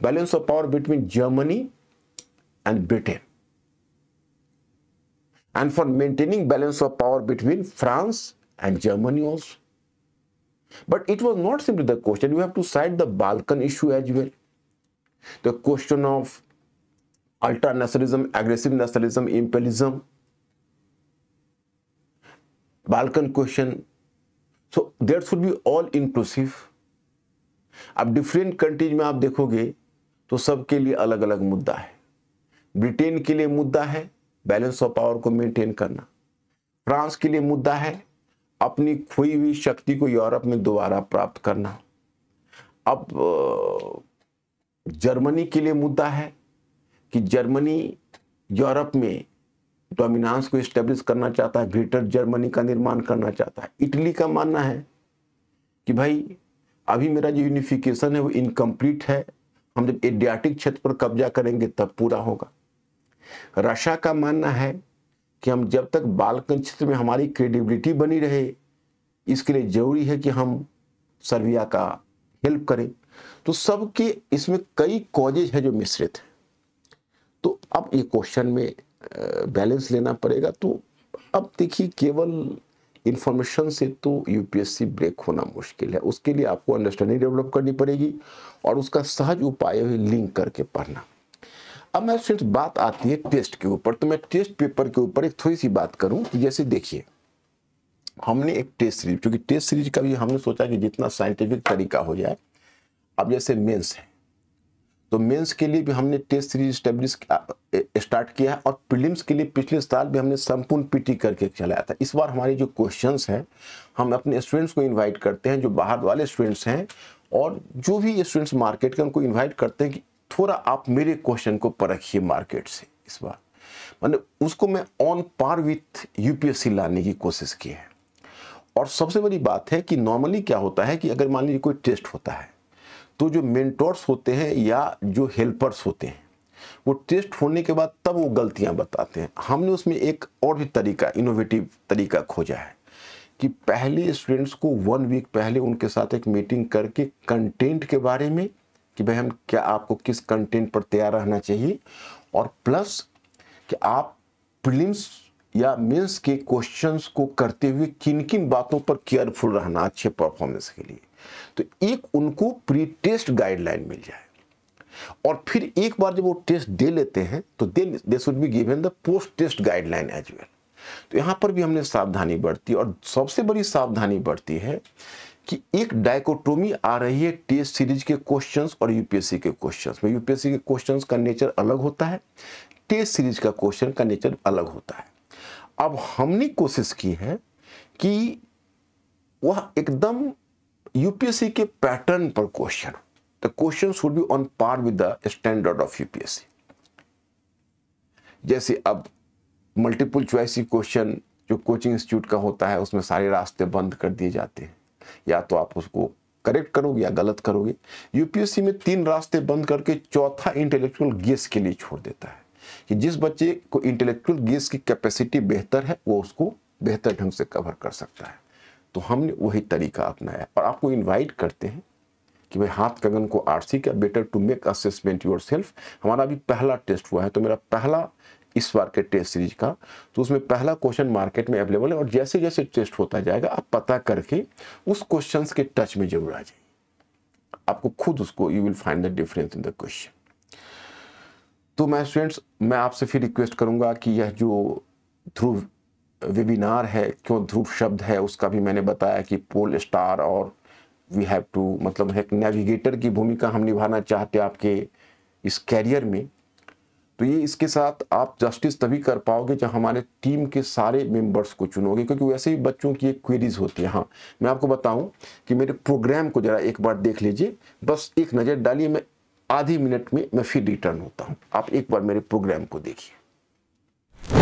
balance of power between Germany and Britain, and for maintaining balance of power between France and Germany also. But it was not simply the question. You have to cite the Balkan issue as well. The question of ultra-nationalism, aggressive nationalism, imperialism, Balkan question. So there should be all inclusive. अब different countries में आप देखोगे तो सबके लिए अलग अलग मुद्दा है। ब्रिटेन के लिए मुद्दा है बैलेंस ऑफ पावर को मेंटेन करना, फ्रांस के लिए मुद्दा है अपनी खोई हुई शक्ति को यूरोप में दोबारा प्राप्त करना। अब जर्मनी के लिए मुद्दा है कि जर्मनी यूरोप में डोमिनेंस को एस्टेब्लिश करना चाहता है, ग्रेटर जर्मनी का निर्माण करना चाहता है। इटली का मानना है कि भाई अभी मेरा जो यूनिफिकेशन है वो इनकम्प्लीट है, हम जब एडियाटिक क्षेत्र पर कब्जा करेंगे तब पूरा होगा। रशिया का मानना है कि हम जब तक बाल्कन क्षेत्र में हमारी क्रेडिबिलिटी बनी रहे इसके लिए जरूरी है कि हम सर्बिया का हेल्प करें। तो सबके इसमें कई कॉजेज है जो मिश्रित है। तो अब ये क्वेश्चन में बैलेंस लेना पड़ेगा। तो अब देखिए केवल इंफॉर्मेशन से तो यूपीएससी ब्रेक होना मुश्किल है, उसके लिए आपको अंडरस्टैंडिंग डेवलप करनी पड़ेगी और उसका सहज उपाय है लिंक करके पढ़ना। अब मैं सिर्फ बात आती है टेस्ट के ऊपर, तो मैं टेस्ट पेपर के ऊपर एक थोड़ी सी बात करूं कि जैसे देखिए हमने एक टेस्ट सीरीज, क्योंकि टेस्ट सीरीज का भी हमने सोचा कि जितना साइंटिफिक तरीका हो जाए। अब जैसे मेंस है तो मेंस के लिए भी हमने टेस्ट सीरीज स्टार्ट किया है और प्रीलिम्स के लिए पिछले साल भी हमने संपूर्ण पीटी करके चलाया था। इस बार हमारी जो क्वेश्चंस हैं हम अपने स्टूडेंट्स को इनवाइट करते हैं जो बाहर वाले स्टूडेंट्स हैं और जो भी स्टूडेंट्स मार्केट के उनको इन्वाइट करते हैं कि थोड़ा आप मेरे क्वेश्चन को परखिए मार्केट से। इस बार मतलब उसको मैं ऑन पार विथ यूपीएससी लाने की कोशिश की है। और सबसे बड़ी बात है कि नॉर्मली क्या होता है कि अगर मान लीजिए कोई टेस्ट होता है तो जो मेंटोर्स होते हैं या जो हेल्पर्स होते हैं वो टेस्ट होने के बाद तब वो गलतियां बताते हैं। हमने उसमें एक और भी तरीका, इनोवेटिव तरीका खोजा है कि पहले स्टूडेंट्स को 1 वीक पहले उनके साथ एक मीटिंग करके कंटेंट के बारे में कि भाई हम क्या आपको किस कंटेंट पर तैयार रहना चाहिए और प्लस कि आप प्रीलिम्स या मेंस के क्वेश्चंस को करते हुए किन किन बातों पर केयरफुल रहना अच्छे परफॉर्मेंस के लिए। तो एक उनको प्री टेस्ट गाइडलाइन मिल जाए और फिर एक बार जब वो टेस्ट दे लेते हैं तो they should be given the post test guideline as well. तो यहाँ पर भी हमने सावधानी बरती और सबसे बड़ी सावधानी बरती है कि एक डायकोटोमी आ रही है टेस्ट सीरीज के क्वेश्चंस और यूपीएससी के क्वेश्चंस में। यूपीएससी के क्वेश्चंस का नेचर अलग होता है, टेस्ट सीरीज का क्वेश्चन का नेचर अलग होता है। अब हमने कोशिश की है कि वह एकदम यूपीएससी के पैटर्न पर question, the question should be on par with the standard of UPSC. जैसे अब मल्टीपल चॉइस क्वेश्चन जो कोचिंग इंस्टीट्यूट का होता है उसमें सारे रास्ते बंद कर दिए जाते हैं, या तो आप उसको करेक्ट करोगे या गलत करोगे। यूपीएससी में 3 रास्ते बंद करके चौथा इंटेलेक्चुअल गेस के लिए छोड़ देता है कि जिस बच्चे को इंटेलेक्चुअल गेस की कैपेसिटी बेहतर है वो उसको बेहतर ढंग से कवर कर सकता है। तो हमने वही तरीका अपनाया और आपको इनवाइट करते हैं कि भाई हाथ कगन को आरसी का better to make assessment yourself. हमारा अभी पहला टेस्ट हुआ है तो मेरा पहला इस बार के टेस्ट सीरीज का, तो उसमें पहला क्वेश्चन मार्केट में अवेलेबल है और जैसे जैसे टेस्ट होता जाएगा आप पता करके उस क्वेश्चंस के टच में जरूर आ जाइए, आपको खुद उसको you will find the difference in the question. तो मैं स्टूडेंट्स मैं आपसे फिर रिक्वेस्ट करूंगा कि यह जो ध्रुव वेबिनार है, क्यों ध्रुव शब्द है उसका भी मैंने बताया कि पोल स्टार और वी हैव टू मतलब एक नेविगेटर की भूमिका हम निभाना चाहते हैं आपके इस कैरियर में। तो ये इसके साथ आप जस्टिस तभी कर पाओगे जब हमारे टीम के सारे मेंबर्स को चुनोगे, क्योंकि वैसे ही बच्चों की एक क्वेरीज होती है। हाँ मैं आपको बताऊं कि मेरे प्रोग्राम को जरा एक बार देख लीजिए, बस एक नज़र डालिए, मैं आधी मिनट में मैं फिर रिटर्न होता हूं। आप एक बार मेरे प्रोग्राम को देखिए।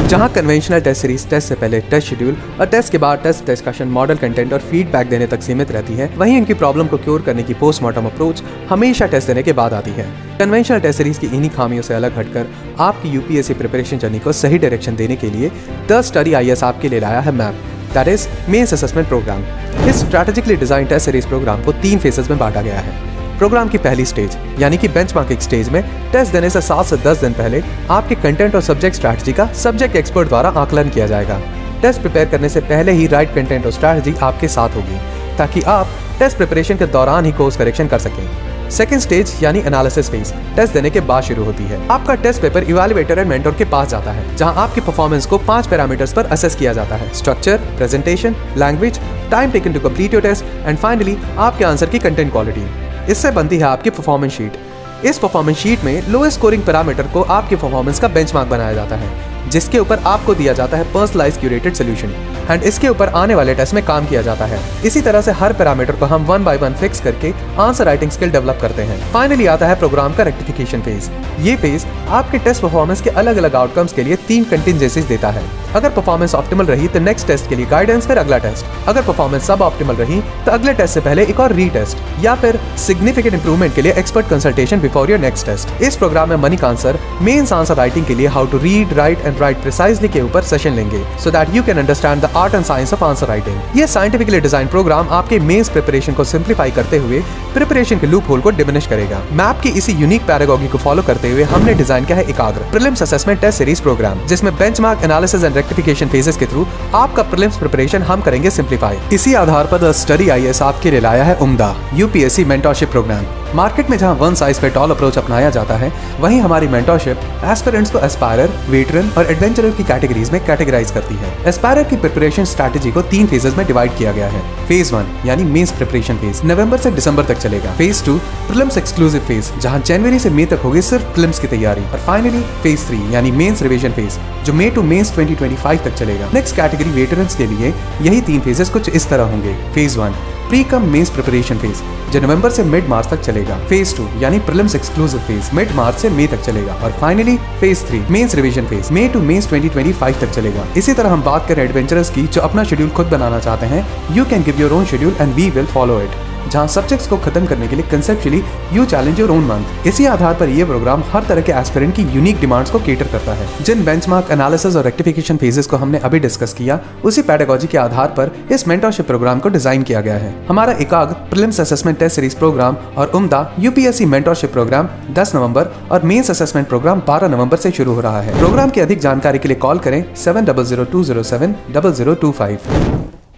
जहां कन्वेंशनल टेस्ट सीरीज टेस्ट से पहले टेस्ट शेड्यूल और टेस्ट के बाद टेस्ट डिस्कशन, मॉडल कंटेंट और फीडबैक देने तक सीमित रहती है, वहीं इनकी प्रॉब्लम को क्योर करने की पोस्टमार्टम अप्रोच हमेशा टेस्ट देने के बाद आती है। कन्वेंशनल टेस्ट सीरीज की इन्हीं खामियों से अलग हटकर आपकी यूपीएससी प्रिपरेशन जर्नी को सही डायरेक्शन देने के लिए द स्टडी आईएएस आपके लिए लाया है map, that is mains assessment programme. इस strategically design test series programme को 3 फेजेस में बांटा गया है। प्रोग्राम की पहली स्टेज यानी कि बेंचमार्किंग स्टेज में टेस्ट देने से 7 से 10 दिन पहले आपके कंटेंट और सब्जेक्ट स्ट्रैटेजी का सब्जेक्ट एक्सपर्ट द्वारा आकलन किया जाएगा। टेस्ट प्रिपेयर करने से पहले ही राइट कंटेंट और स्ट्रैटेजी आपके साथ होगी ताकि आप टेस्ट प्रिपरेशन के दौरान ही कोर्स करेक्शन कर सकें। सेकंड स्टेज यानी एनालिसिस फेज टेस्ट देने के बाद शुरू होती है। आपका test paper evaluator and mentor के पास जाता है जहां आपकी परफॉर्मेंस को 5 पैरामीटर्स पर असेस किया जाता है: structure, presentation, language, time taken to complete your test and finally आपके आंसर की कंटेंट क्वालिटी। इससे बनती है आपकी परफॉर्मेंस शीट। इस परफॉर्मेंस शीट में लोएस्ट स्कोरिंग पैरामीटर को आपके परफॉर्मेंस का बेंचमार्क बनाया जाता है। जिसके ऊपर आपको दिया जाता है पर्सनलाइज क्यूरेटेड सोल्यूशन एंड इसके ऊपर आने वाले टेस्ट में काम किया जाता है। इसी तरह से हर पैरामीटर को हम 1 by 1 फिक्स करके आंसर राइटिंग स्किल डेवलप करते हैं। फाइनली आता है प्रोग्राम का रेक्टिफिकेशन फेज। ये फेज आपके टेस्ट परफॉर्मेंस के अलग अलग आउटकम्स के लिए 3 कंटिजेंसीज देता है। अगर परफॉर्मेंस ऑप्टिमल रही तो नेक्स्ट टेस्ट के लिए गाइडेंस, फिर अगला टेस्ट। अगर परफॉर्मेंस सब ऑप्टिमल रही तो अगले टेस्ट से पहले एक और रीटेस्ट, या फिर सिग्निफिकेंट इंप्रूवमेंट के लिए expert consultation before your next test. इस प्रोग्राम में मनिक आंसर मेंस आंसर राइटिंग के लिए how to read, write and write precisely के ऊपर सेशन लेंगे so that you can understand the art and science of answer writing. ये scientifically design programme आपके मेंस प्रिपरेशन को सिंप्लीफाई करते हुए प्रिपरेशन के लूप होल को डिमिनिश करेगा। मैप की इसी यूनिक पैरागॉजी को फॉलो करते हुए हमने डिजाइन किया है Ekagra prelims assessment test series programme, जिसमें benchmark analysis and rectification phases के थ्रू आपका प्रीलिम्स प्रिपरेशन हम करेंगे सिंप्लीफाई। इसी आधार पर द स्टडी आईएएस आपके लिए लाया है उम्दा यूपीएससी मेंटरशिप प्रोग्राम। मार्केट में जहां one size fit all approach अपनाया जाता है, वहीं हमारी मेंटरशिप एस्पिरेंट्स को एस्पायरर, वेटरन और एडवेंचरर की कैटेगरीज में कैटेगराइज करती है। एस्पायरर की प्रिपरेशन स्ट्रैटेजी को 3 फेजेस में डिवाइड किया गया है। फेज 1 यानी मेंस प्रिपरेशन फेज नवंबर से दिसंबर तक चलेगा। फेज 2 प्रीलिम्स एक्सक्लूसिव फेज, जहां जनवरी से मई तक होगी सिर्फ प्रीलिम्स की तैयारी। और फाइनली फेज 3 यानी मेंस रिवीजन फेज, जो मई टू मेंस 2025 तक चलेगा। नेक्स्ट कैटेगरी वेटरन्स के लिए यही 3 फेजेस कुछ इस तरह होंगे। Phase 1 pre cum mains preparation phase, जो नवंबर से मिड मार्च तक चलेगा। फेज 2 यानी prelims exclusive phase mid March से मई तक चलेगा। और finally phase 3 mains revision phase मई टू मेंस 2025 तक चलेगा। इसी तरह हम बात करें एडवेंचरर्स की, जो अपना शेड्यूल खुद बनाना चाहते हैं, you can give your own schedule and we will follow it, जहां सब्जेक्ट्स को खत्म करने के लिए conceptually you challenge your own month. इसी आधार पर यह प्रोग्राम हर तरह के एस्पिरेंट की यूनिक डिमांड्स को केटर करता है। जिन बेंचमार्क एनालिसिस और रेक्टिफिकेशन फेजेस को हमने अभी डिस्कस किया, उसी पेडागोजी के आधार पर इस मेंटरशिप प्रोग्राम को डिजाइन किया गया है। हमारा Ekagra prelims assessment test series programme और उम्दा यूपीएससी मेंटरशिप प्रोग्राम 10 नवंबर और मेंस असेसमेंट प्रोग्राम 12 नवंबर से शुरू हो रहा है। प्रोग्राम की अधिक जानकारी के लिए कॉल करें 7002070025।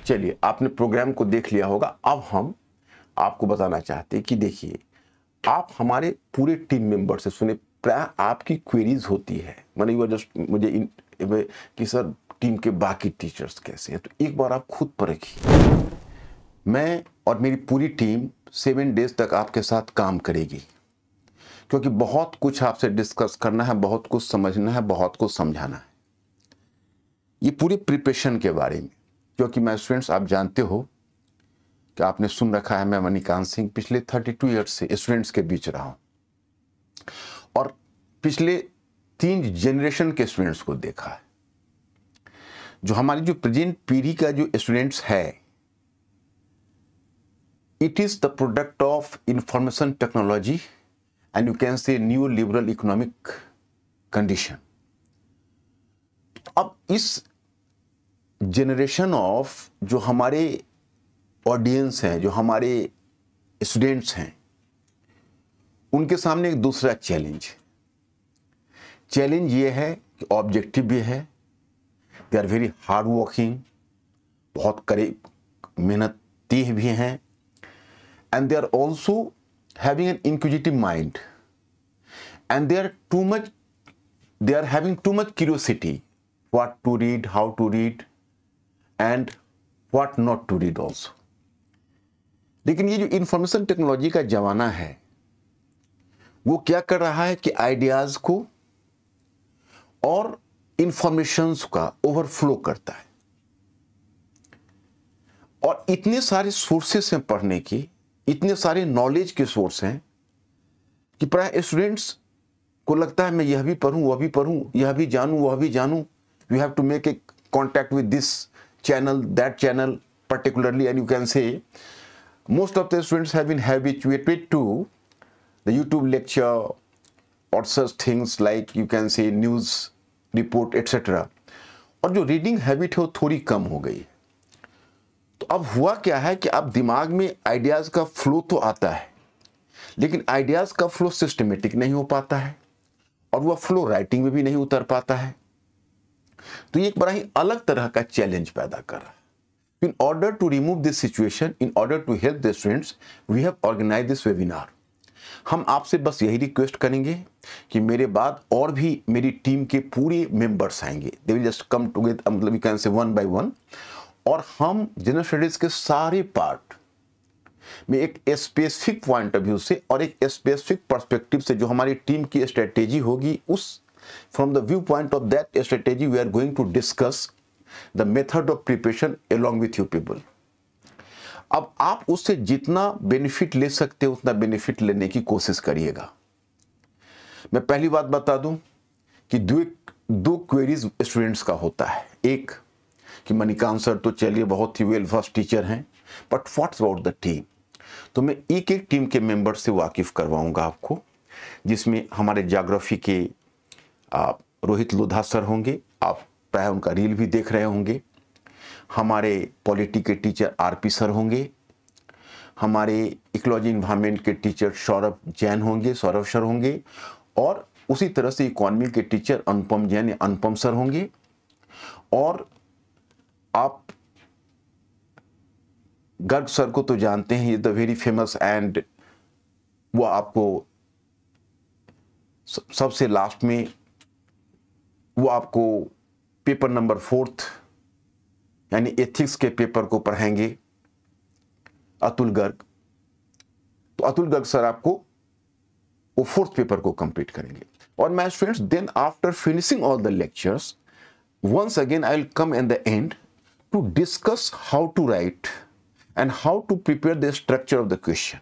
चलिए, आपने प्रोग्राम को देख लिया होगा। अब हम आपको बताना चाहते हैं कि देखिए, आप हमारे पूरे टीम मेंबर से सुने, प्राय आपकी क्वेरीज होती है, मैंने जस्ट मुझे कि सर टीम के बाकी टीचर्स कैसे हैं, तो एक बार आप खुद परखिए। मैं और मेरी पूरी टीम 7 डेज तक आपके साथ काम करेगी, क्योंकि बहुत कुछ आपसे डिस्कस करना है, बहुत कुछ समझना है, बहुत कुछ समझाना है। ये पूरे प्रिपरेशन के बारे में, क्योंकि मैं स्टूडेंट्स, आप जानते हो कि आपने सुन रखा है, मैं मणिकांत सिंह पिछले 32 ईयर्स से स्टूडेंट्स के बीच रहा हूं और पिछले 3 जनरेशन के स्टूडेंट्स को देखा है। जो हमारी जो प्रेजेंट पीढ़ी का जो स्टूडेंट्स है, it is the product of information technology and you can से न्यू लिबरल इकोनॉमिक कंडीशन। अब इस जनरेशन ऑफ जो हमारे ऑडियंस हैं, जो हमारे स्टूडेंट्स हैं, उनके सामने एक दूसरा चैलेंज ये है कि ऑब्जेक्टिव भी है, they are very hard working, बहुत मेहनती भी हैं, and they are also having an inquisitive mind and they are having too much curiosity, what to read, how to read and what not to read also. लेकिन ये जो information technology का जमाना है, वो क्या कर रहा है कि आइडियाज को और इंफॉर्मेशंस का ओवरफ्लो करता है, और इतने सारे सोर्सेस हैं पढ़ने की, इतने सारे नॉलेज के सोर्स हैं कि प्राय स्टूडेंट्स को लगता है मैं यह भी पढूं, वह भी पढूं, यह भी जानूं, वह भी जानूं। You have to make a contact with this channel, that channel particularly, and you can say most of the students have been habituated to the YouTube lecture or such things like you can say news report etc. और जो reading habit है वो थोड़ी कम हो गई। तो अब हुआ क्या है कि अब दिमाग में आइडियाज का फ्लो तो आता है, लेकिन आइडियाज का फ्लो सिस्टमेटिक नहीं हो पाता है और वह फ्लो राइटिंग में भी नहीं उतर पाता है। तो ये एक बड़ा ही अलग तरह का चैलेंज पैदा कर रहा है। In order to remove this situation, in order to help the students, we have organise this webinar. हम आपसे बस यही रिक्वेस्ट करेंगे कि मेरे बाद और भी मेरी टीम के पूरे मेंबर्स आएंगे, they will just come together, मतलब यू कैन से 1 by 1, और हम जनरल स्टडीज के सारे पार्ट में एक स्पेसिफिक पॉइंट ऑफ व्यू से और एक स्पेसिफिक पर्सपेक्टिव से जो हमारी टीम की स्ट्रेटेजी होगी, उस From the viewpoint of that strategy, we are going to discuss the method of preparation along with you people. अब आप उससे जितना बेनिफिट ले सकते हो उतना बेनिफिट लेने की कोशिश करिएगा। मैं पहली बात बता दूं कि दो क्वेरीज स्टूडेंट्स का होता है। एक कि मणिकांत सर तो चलिए बहुत ही वेल वर्स्ड टीचर हैं, but what's about the team. तो मैं एक एक टीम के मेंबर से वाकिफ करवाऊंगा आपको, जिसमें हमारे ज्योग्राफी के रोहित लोधा सर होंगे, आप प्राय उनका रील भी देख रहे होंगे। हमारे पॉलिटी के टीचर आरपी सर होंगे, हमारे इकोलॉजी इन्वायरमेंट के टीचर सौरभ जैन होंगे, सौरभ सर होंगे, और उसी तरह से इकोनॉमी के टीचर अनुपम जैन या अनुपम सर होंगे। और आप गर्ग सर को तो जानते हैं, ये द वेरी फेमस, एंड वो आपको सबसे लास्ट में वो आपको पेपर नंबर 4 यानी एथिक्स के पेपर को पढ़ाएंगे, अतुल गर्ग। तो अतुल गर्ग सर आपको वो 4th पेपर को कंप्लीट करेंगे। और my students, then after finishing all the lectures, once again I will come in the end to discuss how to write and how to prepare the structure of the question.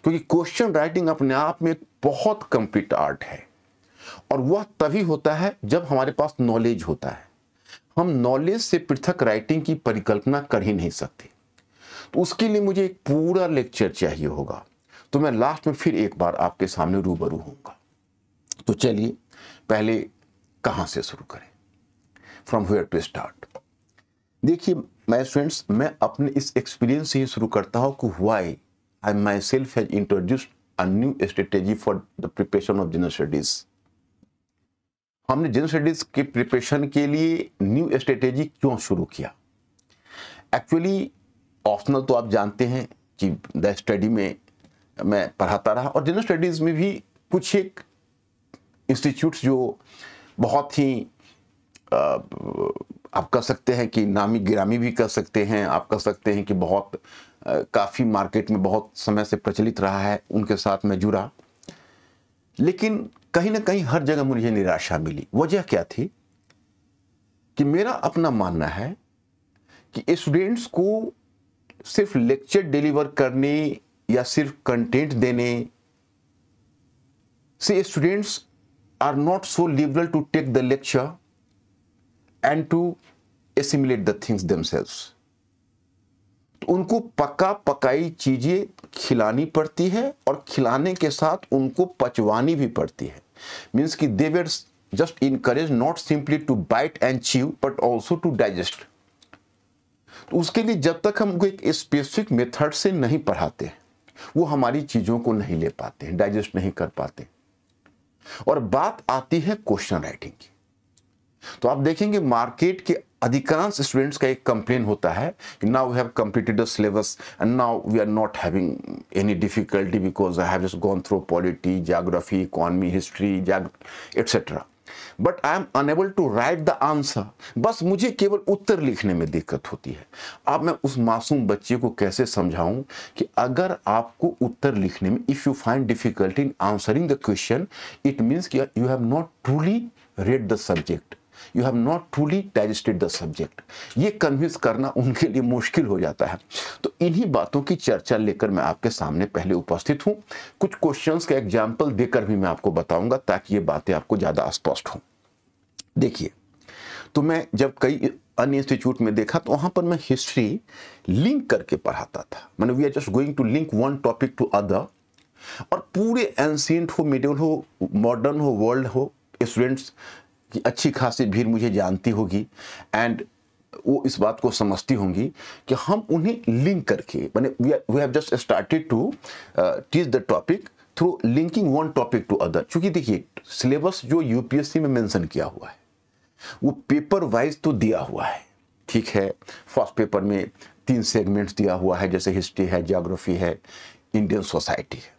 क्योंकि question writing अपने आप में एक बहुत complete art है, और वह तभी होता है जब हमारे पास नॉलेज होता है। हम नॉलेज से पृथक राइटिंग की परिकल्पना कर ही नहीं सकते। तो उसके लिए मुझे एक पूरा लेक्चर चाहिए होगा, तो मैं लास्ट में फिर एक बार आपके सामने रूबरू होऊंगा। तो चलिए पहले कहां से शुरू करें, फ्रॉम वेयर टू स्टार्ट। देखिए माय स्टूडेंट्स, मैं अपने इस एक्सपीरियंस से ही शुरू करता हूं कि why I my self has introduced a new strategy for the preparation of general studies. हमने जनरल स्टडीज के प्रिपरेशन के लिए न्यू स्ट्रेटेजी क्यों शुरू किया? एक्चुअली ऑप्शनल तो आप जानते हैं कि द स्टडी में मैं पढ़ाता रहा, और जनरल स्टडीज में भी कुछ एक इंस्टीट्यूट्स जो बहुत ही आप कह सकते हैं कि नामी गिरामी भी कह सकते हैं, आप कह सकते हैं कि बहुत काफ़ी मार्केट में बहुत समय से प्रचलित रहा है, उनके साथ मैं जुड़ा। लेकिन कहीं ना कहीं हर जगह मुझे निराशा मिली। वजह क्या थी कि मेरा अपना मानना है कि स्टूडेंट्स को सिर्फ लेक्चर डिलीवर करने या सिर्फ कंटेंट देने से students are not so liberal to take the lecture and to assimilate the things themselves. तो उनको पका पकाई चीजें खिलानी पड़ती है, और खिलाने के साथ उनको पचवानी भी पड़ती है। मीन्स कि they were just encouraged not simply to bite and chew but also to digest. तो उसके लिए जब तक हम एक स्पेसिफिक मेथड से नहीं पढ़ाते, वो हमारी चीजों को नहीं ले पाते, डाइजेस्ट नहीं कर पाते। और बात आती है क्वेश्चन राइटिंग की, तो आप देखेंगे मार्केट के अधिकांश स्टूडेंट्स का एक कंप्लेन होता है कि now we have completed the syllabus and now we are not having any difficulty because I have just gone through polity, geography, economy, history etcetera, but I am unable to write the answer. बस मुझे केवल उत्तर लिखने में दिक्कत होती है। अब मैं उस मासूम बच्चे को कैसे समझाऊं कि अगर आपको उत्तर लिखने में if you find difficulty in answering the question, it means कि you have not truly read the subject, you have not truly digested the subject। ये कन्विंस करना उनके लिए मुश्किल हो जाता है। तो इन्हीं बातों की चर्चा लेकर मैं आपके सामने पहले उपस्थित हूं। कुछ क्वेश्चंस का एग्जाम्पल देकर भी मैं आपको बताऊंगा ताकि ये बातें आपको ज्यादा स्पष्ट हों। देखिए, तो मैं जब कई अन्य इंस्टीट्यूट में देखा तो वहां पर मैं हिस्ट्री लिंक करके पढ़ाता था। मैंने we are just going to link one topic to other, और पूरे एंशिएंट हो, मिडिवल हो, मॉडर्न हो, वर्ल्ड हो, स्टूडेंट्स की अच्छी खासी भीड़ मुझे जानती होगी एंड वो इस बात को समझती होंगी कि हम उन्हें लिंक करके, माने we have just started to teach the topic through linking one topic to other. क्योंकि देखिए सिलेबस जो यूपीएससी में मेंशन किया हुआ है वो पेपर वाइज तो दिया हुआ है, ठीक है। फर्स्ट पेपर में 3 सेगमेंट्स दिया हुआ है, जैसे हिस्ट्री है, ज्योग्राफी है, इंडियन सोसाइटी है।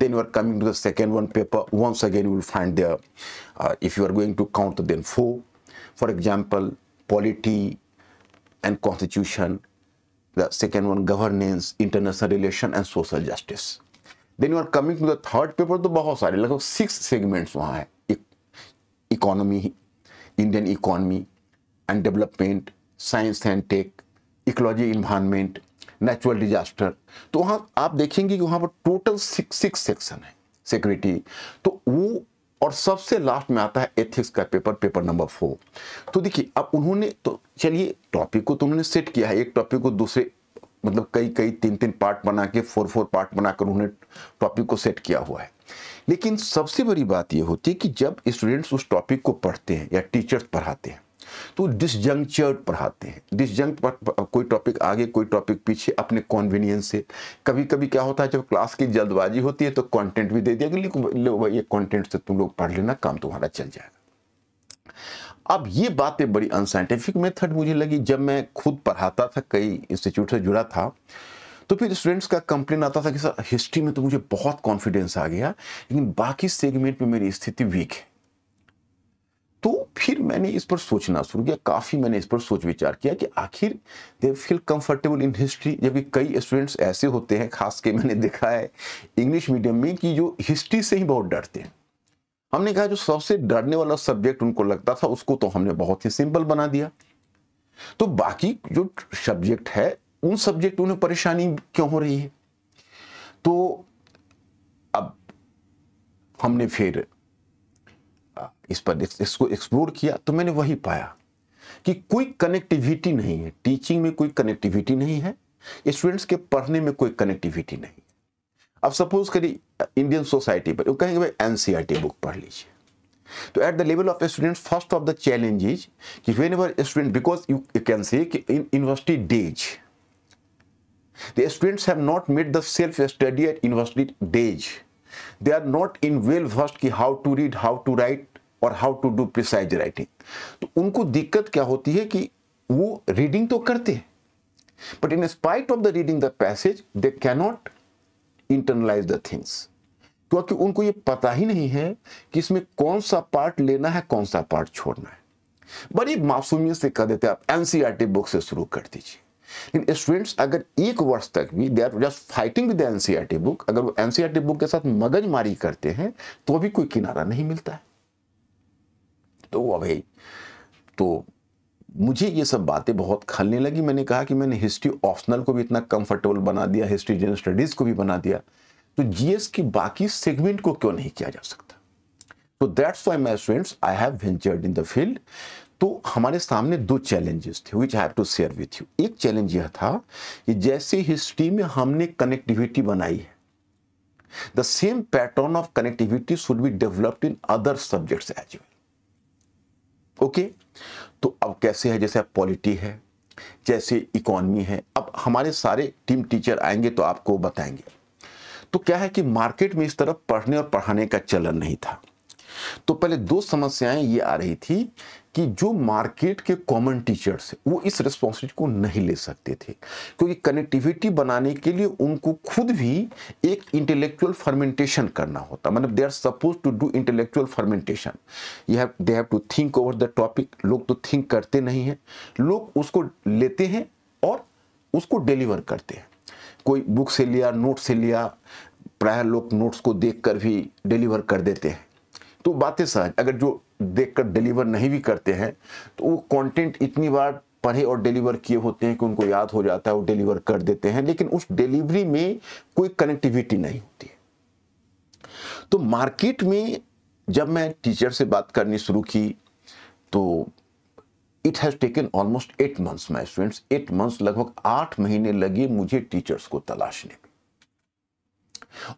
Then you are coming to the second one paper. Once again, you will find there, if you are going to count, then 4. For example, polity and constitution. The second one, governance, international relation, and social justice. Then you are coming to the third paper. तो बहुत सारे लगभग 6 segments वहाँ है। Economy, Indian economy and development, science and tech, ecology, environment, natural disaster. तो वहाँ आप देखेंगे कि वहाँ पर टोटल 6 सेक्शन है, सिक्योरिटी। तो वो, और सबसे लास्ट में आता है एथिक्स का पेपर नंबर 4। तो देखिए अब उन्होंने, तो चलिए टॉपिक को तो उन्होंने सेट किया है, एक टॉपिक को दूसरे मतलब कई 3 पार्ट बना के 4 पार्ट बनाकर उन्होंने टॉपिक को सेट किया हुआ है। लेकिन सबसे बड़ी बात यह होती है कि जब स्टूडेंट्स उस टॉपिक को पढ़ते हैं या टीचर्स पढ़ाते हैं तो डिसजंक्चर्ड पढ़ाते हैं। डिसजंक्ट, कोई टॉपिक आगे कोई टॉपिक पीछे अपने कॉन्वीनियंस से। कभी कभी क्या होता है जब क्लास की जल्दबाजी होती है तो कंटेंट भी दे दिया कि लो भाई ये कंटेंट से तुम लोग पढ़ लेना, काम तुम्हारा चल जाएगा। अब ये बातें बड़ी अनसाइंटिफिक मेथड मुझे लगी जब मैं खुद पढ़ाता था, कई इंस्टीट्यूट से जुड़ा था। तो फिर स्टूडेंट्स का कंप्लेन आता था कि सर हिस्ट्री में तो मुझे बहुत कॉन्फिडेंस आ गया लेकिन बाकी सेगमेंट में मेरी स्थिति वीक है। तो फिर मैंने इस पर सोचना शुरू किया, काफ़ी मैंने इस पर सोच विचार किया कि आखिर they feel comfortable in history, जबकि कई स्टूडेंट्स ऐसे होते हैं, खास के मैंने देखा है इंग्लिश मीडियम में, कि जो हिस्ट्री से ही बहुत डरते हैं। हमने कहा जो सबसे डरने वाला सब्जेक्ट उनको लगता था उसको तो हमने बहुत ही सिंपल बना दिया, तो बाकी जो सब्जेक्ट है उन सब्जेक्ट उन्हें परेशानी क्यों हो रही है। तो अब हमने फिर इस पर इसको एक्सप्लोर किया तो मैंने वही पाया कि कोई कनेक्टिविटी नहीं है, टीचिंग में कोई कनेक्टिविटी नहीं है, स्टूडेंट्स के पढ़ने में कोई कनेक्टिविटी नहीं है। अब सपोज करिए इंडियन सोसाइटी पर वो कहेंगे भाई एनसीईआरटी बुक पढ़ लीजिए, तो at the level of students first of the challenge is कि whenever student, because you can say कि in university days the students have not made the self study at university days, they are not in well versed कि how to read, how to write और how to do precise writing। तो उनको दिक्कत क्या होती है कि वो रीडिंग तो करते हैं but in spite of the reading the passage they cannot internalize the things, क्योंकि उनको ये पता ही नहीं है कि इसमें कौन सा पार्ट लेना है कौन सा पार्ट छोड़ना है। बड़ी मासूमियत से कह देते हैं आप एनसीईआरटी बुक से शुरू कर दीजिए, लेकिन स्टूडेंट्स अगर एक वर्ष तक भी they are just fighting with the NCERT book, अगर वो एनसीईआरटी बुक के साथ मगजमारी करते हैं तो भी कोई किनारा नहीं मिलता है। तो भाई, तो मुझे ये सब बातें बहुत खलने लगी। मैंने कहा कि मैंने हिस्ट्री ऑप्शनल को भी इतना कंफर्टेबल बना दिया, हिस्ट्री जनरल स्टडीज को भी बना दिया, तो जीएस की बाकी सेगमेंट को क्यों नहीं किया जा सकता। तो that's why my students I have ventured in the field. तो हमारे सामने 2 चैलेंजेस थे which I have to share with you. एक चैलेंज यह था कि जैसे हिस्ट्री में हमने कनेक्टिविटी बनाई है, the same pattern of connectivity should be developed in other subjects as well. Okay, तो अब कैसे है, जैसे अब पॉलिटी है, जैसे इकोनॉमी है, अब हमारे सारे टीम टीचर आएंगे तो आपको बताएंगे। तो क्या है कि मार्केट में इस तरह पढ़ने और पढ़ाने का चलन नहीं था। तो पहले 2 समस्याएं ये आ रही थी कि जो मार्केट के कॉमन टीचर्स वो इस रिस्पॉन्सिबिलिटी को नहीं ले सकते थे, क्योंकि कनेक्टिविटी बनाने के लिए उनको खुद भी एक इंटेलेक्चुअल फर्मेंटेशन करना होता, मतलब they are suppose to do intellectual fermentation, they have to think over the topic. लोग तो थिंक करते नहीं हैं, लोग उसको लेते हैं और उसको डिलीवर करते हैं। कोई बुक से लिया, नोट से लिया, प्राय लोग नोट्स को देखकर भी डिलीवर कर देते हैं। तो बातें सहज, अगर जो देखकर डिलीवर नहीं भी करते हैं तो वो कंटेंट इतनी बार पढ़े और डिलीवर किए होते हैं कि उनको याद हो जाता है, वो डिलीवर कर देते हैं, लेकिन उस डिलीवरी में कोई कनेक्टिविटी नहीं होती है। तो मार्केट में जब मैं टीचर से बात करनी शुरू की तो it has taken almost 8 months my students, 8 months, लगभग 8 महीने लगे मुझे टीचर्स को तलाशने में।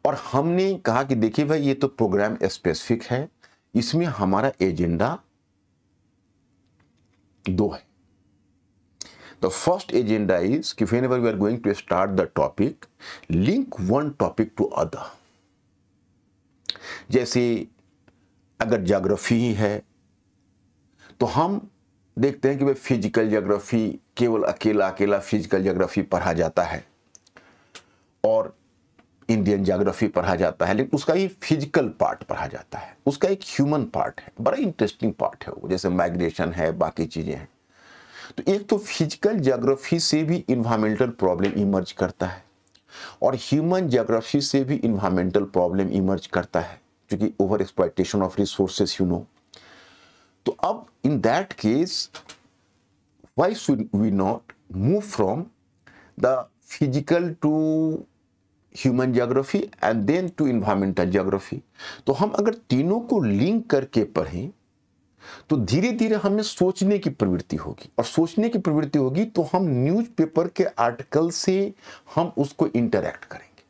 और हमने कहा कि देखिए भाई ये तो प्रोग्राम स्पेसिफिक है, इसमें हमारा एजेंडा 2 है। द फर्स्ट एजेंडा इज कि whenever we are going to start the topic, link one topic to other. जैसे अगर ज्योग्राफी ही है तो हम देखते हैं कि भाई फिजिकल ज्योग्राफी केवल अकेला फिजिकल ज्योग्राफी पढ़ा जाता है और इंडियन ज्योग्राफी पढ़ा जाता है, लेकिन उसका ही फिजिकल पार्ट पढ़ा जाता है, उसका एक ह्यूमन पार्ट है, बड़ा इंटरेस्टिंग पार्ट है वो, जैसे माइग्रेशन है, बाकी चीजें हैं। तो एक तो फिजिकल ज्योग्राफी से भी इन्वायरमेंटल प्रॉब्लम इमर्ज करता है और ह्यूमन ज्योग्राफी से भी इन्वायरमेंटल प्रॉब्लम इमर्ज करता है, क्योंकि over exploitation of resources, you know. तो अब in that case why should we not move from the physical to human geography and then to environmental geography. तो हम अगर तीनों को लिंक करके पढ़ें तो धीरे धीरे हमें सोचने की प्रवृत्ति होगी, और सोचने की प्रवृत्ति होगी तो हम न्यूज़पेपर के आर्टिकल से हम उसको इंटरैक्ट करेंगे,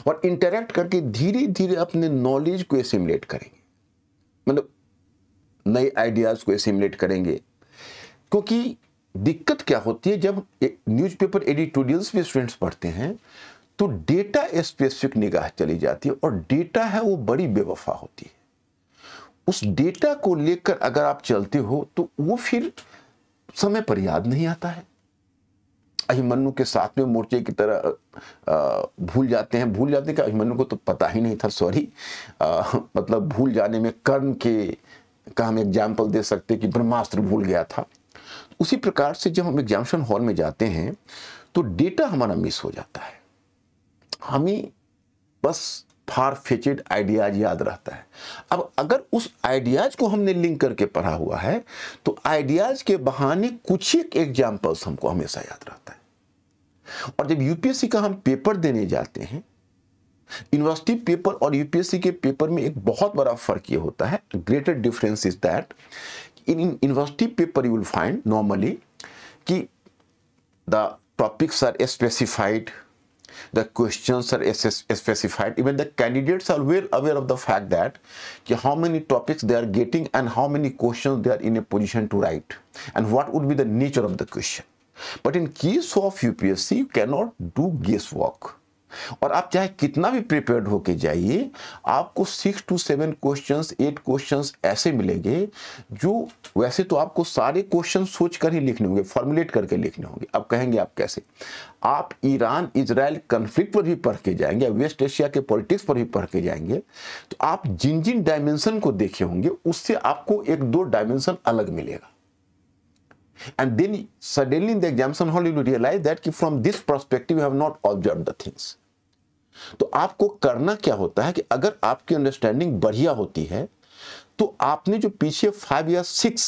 और इंटरैक्ट करके धीरे धीरे अपने नॉलेज को एसिमुलेट करेंगे, मतलब नए आइडियाज को एसिमुलेट करेंगे। क्योंकि दिक्कत क्या होती है, जब न्यूज़पेपर एडिटोरियल्स में स्टूडेंट्स पढ़ते हैं तो डेटा स्पेसिफिक निगाह चली जाती है, और डेटा है वो बड़ी बेवफा होती है। उस डेटा को लेकर अगर आप चलते हो तो वो फिर समय पर याद नहीं आता है। अभिमन्यु के साथ में मोर्चे की तरह भूल जाते हैं कि अभिमन्यु को तो पता ही नहीं था, सॉरी, मतलब भूल जाने में कर्ण का हम एग्जाम्पल दे सकते कि ब्रह्मास्त्र भूल गया था। उसी प्रकार से जब हम एग्जामिनेशन हॉल में जाते हैं तो डेटा हमारा मिस हो जाता है, हमें बस फार फेचेड आइडियाज याद रहता है। अब अगर उस आइडियाज को हमने लिंक करके पढ़ा हुआ है तो आइडियाज के बहाने कुछ एक एग्जाम्पल्स हमको हमेशा याद रहता है। और जब यूपीएससी का हम पेपर देने जाते हैं, यूनिवर्सिटी पेपर और यूपीएससी के पेपर में एक बहुत बड़ा फर्क ये होता है, greater difference is that in university paper you will find normally कि the topics are specified, the questions are specified, even the candidates are well aware of the fact that how many topics they are getting and how many questions they are in a position to write and what would be the nature of the question. But in case of UPSC you cannot do guesswork, और आप चाहे कितना भी prepared होके जाइए, आपको 6 to 7 questions, 8 questions ऐसे मिलेंगे जो वैसे तो आपको सारे क्वेश्चन सोच कर ही लिखने होंगे, फॉर्मुलेट करके लिखने होंगे। अब कहेंगे आप कैसे? आप ईरान इजराइल कन्फ्लिक्ट पर भी पढ़ के जाएंगे, वेस्ट एशिया के पॉलिटिक्स पर भी पढ़ के जाएंगे, तो आप जिन जिन डायमेंशन को देखे होंगे उससे आपको 1-2 डायमेंशन अलग मिलेगा। And then suddenly in the examination hall you will realize that कि from this perspective you have not observed the things. तो आपको करना क्या होता है कि अगर आपकी अंडरस्टैंडिंग बढ़िया होती है तो आपने जो पीछे 5 या 6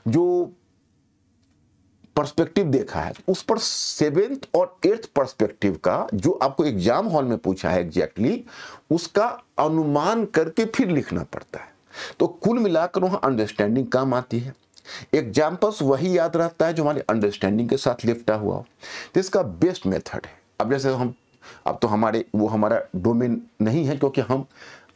जो पर्सपेक्टिव देखा है उस पर 7th और 8th पर्सपेक्टिव का जो आपको एग्जाम हॉल में पूछा है एग्जैक्टली उसका अनुमान करके फिर लिखना पड़ता है। तो कुल मिलाकर वहां अंडरस्टैंडिंग काम आती है। एग्जाम्पल्स वही याद रहता है जो हमारे अंडरस्टैंडिंग के साथ लिपटा हुआ हो। तो इसका बेस्ट मेथड है, अब जैसे अब तो हमारा डोमेन नहीं है, क्योंकि हम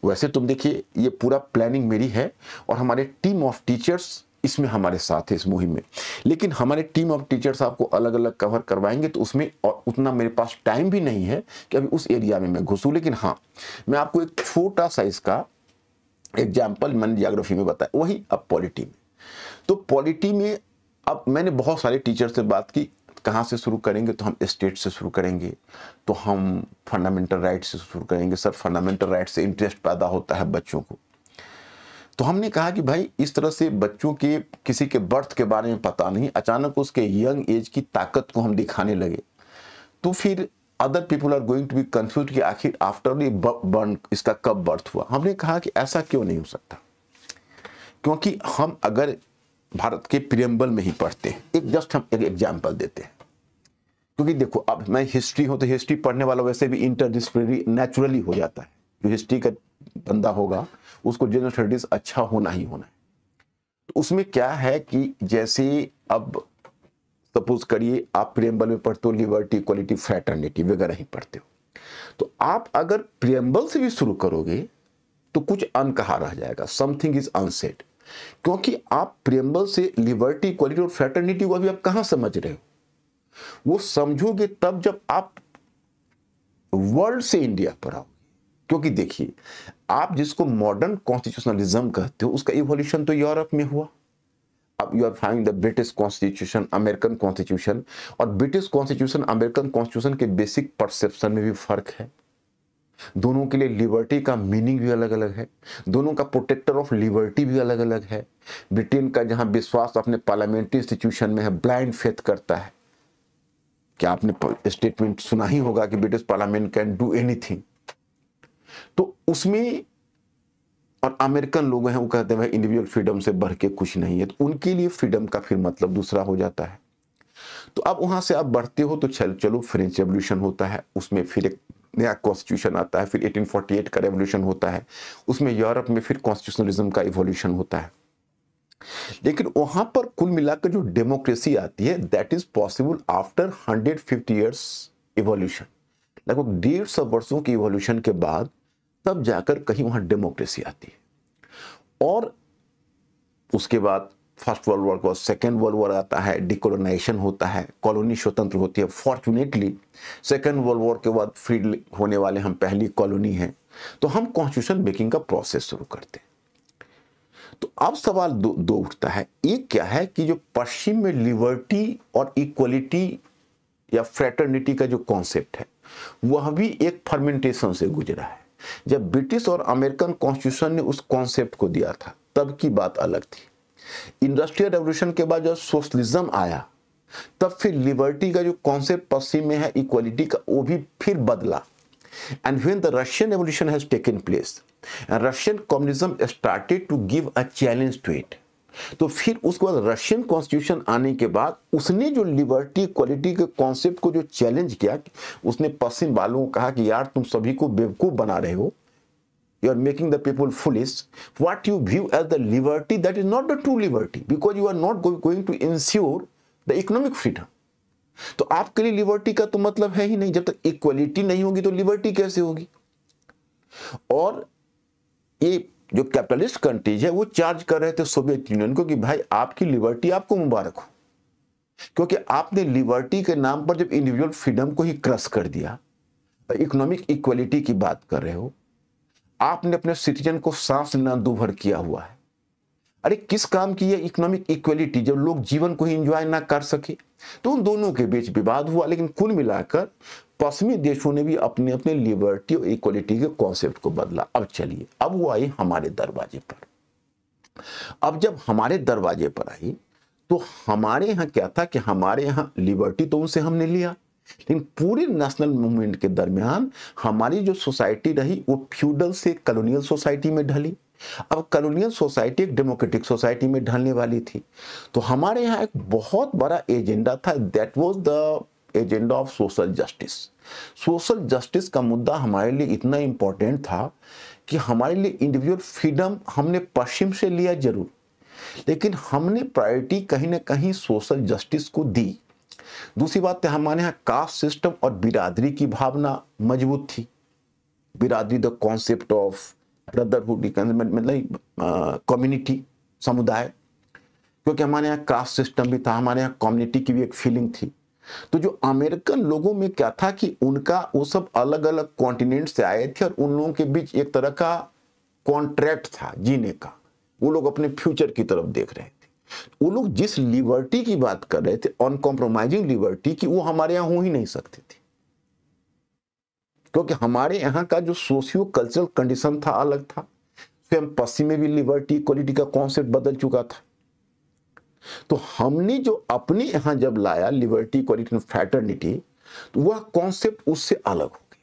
वैसे तुम देखिए ये पूरा प्लानिंग मेरी है और हमारे टीम ऑफ टीचर्स इसमें हमारे साथ है इस मुहिम में, लेकिन हमारे टीम ऑफ टीचर्स आपको अलग अलग कवर करवाएंगे तो उसमें और उतना मेरे पास टाइम भी नहीं है कि अभी उस एरिया में मैं घुसूँ। लेकिन हाँ, मैं आपको एक छोटा सा इसका एग्जाम्पल मैंने ज्योग्राफी में बताया, वही अब पॉलिटी में। तो पॉलिटी में अब मैंने बहुत सारे टीचर से बात की, कहाँ से शुरू करेंगे, तो हम स्टेट से शुरू करेंगे, तो हम फंडामेंटल राइट से शुरू करेंगे। सर फंडामेंटल राइट से इंटरेस्ट पैदा होता है बच्चों को। तो हमने कहा कि भाई इस तरह से बच्चों के किसी के बर्थ के बारे में पता नहीं, अचानक उसके यंग एज की ताकत को हम दिखाने लगे तो फिर other people are going to be confuse कि आखिर आफ्टर बर्न इसका कब बर्थ हुआ। हमने कहा कि ऐसा क्यों नहीं हो सकता, क्योंकि हम अगर भारत के प्रियम्बल में ही पढ़ते हैं, हम एक एग्जाम्पल देते हैं। क्योंकि देखो अब मैं हिस्ट्री हूं तो हिस्ट्री पढ़ने वाला वैसे भी इंटरडिसिप्लिनरी नेचुरली हो जाता है। जो हिस्ट्री का बंदा होगा उसको जनरल स्टडीज अच्छा होना ही होना है। तो उसमें क्या है कि जैसे अब सपोज करिए आप प्रियम्बल में पढ़ते हो लिबर्टी, इक्वलिटी, फ्रैटर्निटी वगैरह ही पढ़ते हो, तो आप अगर प्रियम्बल से भी शुरू करोगे तो कुछ अनकहा रह जाएगा, समथिंग इज अनसेड। क्योंकि आप प्रियम्बल से लिबर्टी, इक्वलिटी और फ्रैटर्निटी को अभी आप कहां समझ रहे हो, वो समझोगे तब जब आप वर्ल्ड से इंडिया पर आओगे। क्योंकि देखिए आप जिसको मॉडर्न कॉन्स्टिट्यूशनलिज्म कहते हो उसका इवोल्यूशन तो यूरोप में हुआ। अब you are finding the British constitution, American constitution, और ब्रिटिश कॉन्स्टिट्यूशन अमेरिकन कॉन्स्टिट्यूशन के बेसिक परसेप्शन में भी फर्क है। दोनों के लिए लिबर्टी का मीनिंग भी अलग अलग है, दोनों का प्रोटेक्टर ऑफ लिबर्टी भी अलग अलग है। ब्रिटेन का जहां विश्वास अपने पार्लियामेंट्री इंस्टीट्यूशन में है, ब्लाइंड फेथ करता है। क्या आपने स्टेटमेंट सुना ही होगा कि British parliament can do anything. तो उसमें और अमेरिकन लोग हैं वो कहते हैं भाई इंडिविजुअल फ्रीडम से बढ़ के कुछ नहीं है, तो उनके लिए फ्रीडम का फिर मतलब दूसरा हो जाता है। तो अब वहां से आप बढ़ते हो तो चलो फ्रेंच रेवोल्यूशन होता है, उसमें फिर एक नया कॉन्स्टिट्यूशन आता है, फिर 1848 का रेवोल्यूशन होता है, उसमें यूरोप में फिर कॉन्स्टिट्यूशनलिज्म का इवोल्यूशन होता है। लेकिन वहां पर कुल मिलाकर जो डेमोक्रेसी आती है that is possible after 150 years evolution, लगभग 150 वर्षों की इवोल्यूशन के बाद तब जाकर कहीं वहां डेमोक्रेसी आती है। और उसके बाद फर्स्ट वर्ल्ड वॉर के बाद सेकेंड वर्ल्ड वॉर आता है, डिकोलोनाइजेशन होता है, कॉलोनी स्वतंत्र होती है। फॉर्चुनेटली सेकेंड वर्ल्ड वॉर के बाद फ्री होने वाले हम पहली कॉलोनी हैं, तो हम कॉन्स्टिट्यूशन मेकिंग का प्रोसेस शुरू करते हैं। तो अब सवाल दो उठता है, एक क्या है कि जो पश्चिम में लिबर्टी और इक्वलिटी या फ्रेटर्निटी का जो कॉन्सेप्ट है वह भी एक फर्मेंटेशन से गुजरा है। जब ब्रिटिश और अमेरिकन कॉन्स्टिट्यूशन ने उस कॉन्सेप्ट को दिया था तब की बात अलग थी। इंडस्ट्रियल रेवोल्यूशन के बाद जब सोशलिज्म आया तब फिर लिबर्टी का जो कॉन्सेप्ट पश्चिम में है, इक्वलिटी का, वो भी फिर बदला। And when the Russian revolution has taken place and Russian communism started to give a challenge to it, तो फिर उसके बाद रशियन कॉन्स्टिट्यूशन आने के बाद उसने जो लिबर्टी इक्वलिटी के कॉन्सेप्ट को जो चैलेंज किया, उसने पश्चिम वालों को कहा कि यार तुम सभी को बेवकूफ बना रहे हो, you are making the people foolish. What you view as the liberty, that is not the true liberty, because you are not going to ensure the economic freedom. तो आपके लिए लिबर्टी का तो मतलब है ही नहीं, जब तक इक्वलिटी नहीं होगी तो लिबर्टी कैसे होगी। और ये जो कैपिटलिस्ट कंट्रीज है वो चार्ज कर रहे थे सोवियत यूनियन को कि भाई आपकी लिबर्टी आपको मुबारक हो, क्योंकि आपने लिबर्टी के नाम पर जब इंडिविजुअल फ्रीडम को ही क्रश कर दिया, इकोनॉमिक इक्वलिटी की बात कर रहे हो, आपने अपने सिटीजन को सांस लेना दूभर किया हुआ है। अरे किस काम की है इकोनॉमिक इक्वलिटी जब लोग जीवन को ही एंजॉय ना कर सके। तो उन दोनों के बीच विवाद हुआ, लेकिन कुल मिलाकर पश्चिमी देशों ने भी अपने अपने लिबर्टी और इक्वलिटी के कॉन्सेप्ट को बदला। अब चलिए, अब वो आई हमारे दरवाजे पर। अब जब हमारे दरवाजे पर आई तो हमारे यहाँ क्या था कि हमारे यहाँ लिबर्टी तो उनसे हमने लिया, लेकिन पूरे नेशनल मूवमेंट के दरमियान हमारी जो सोसाइटी रही वो फ्यूडल से कॉलोनियल सोसाइटी में ढली। अब कॉलोनियल सोसाइटी एक डेमोक्रेटिक सोसाइटी में ढलने वाली थी। तो हमारे यहाँ एक बहुत बड़ा एजेंडा था, that was the agenda of social justice. Social justice का मुद्दा हमारे लिए इतना इंपॉर्टेंट था कि हमारे लिए इंडिविजुअल फ्रीडम हमने पश्चिम से लिया जरूर, लेकिन हमने प्रायोरिटी कहीं ना कहीं सोशल जस्टिस को दी। दूसरी बात है, हमारे यहाँ कास्ट सिस्टम और बिरादरी की भावना मजबूत थी। बिरादरी द कॉन्सेप्ट ऑफ ब्रदरहुड, मतलब कम्युनिटी, समुदाय, क्योंकि हमारे यहाँ कास्ट सिस्टम भी था, हमारे यहाँ कम्युनिटी की भी एक फीलिंग थी। तो जो अमेरिकन लोगों में क्या था कि उनका वो सब अलग अलग कॉन्टिनेंट से आए थे और उन लोगों के बीच एक तरह का कॉन्ट्रैक्ट था जीने का। वो लोग अपने फ्यूचर की तरफ देख रहे थे। वो लोग जिस लिबर्टी की बात कर रहे थे, अनकॉम्प्रोमाइजिंग लिबर्टी की, वो हमारे यहाँ हो ही नहीं सकती थी, क्योंकि हमारे यहाँ का जो सोशियो कल्चरल कंडीशन था अलग था। स्वयं पश्चिम में भी लिबर्टी इक्वलिटी का कॉन्सेप्ट बदल चुका था। तो हमने जो अपने यहाँ जब लाया लिबर्टी इक्वलिटी फ्रैटर्निटी, तो वह कॉन्सेप्ट उससे अलग हो गया।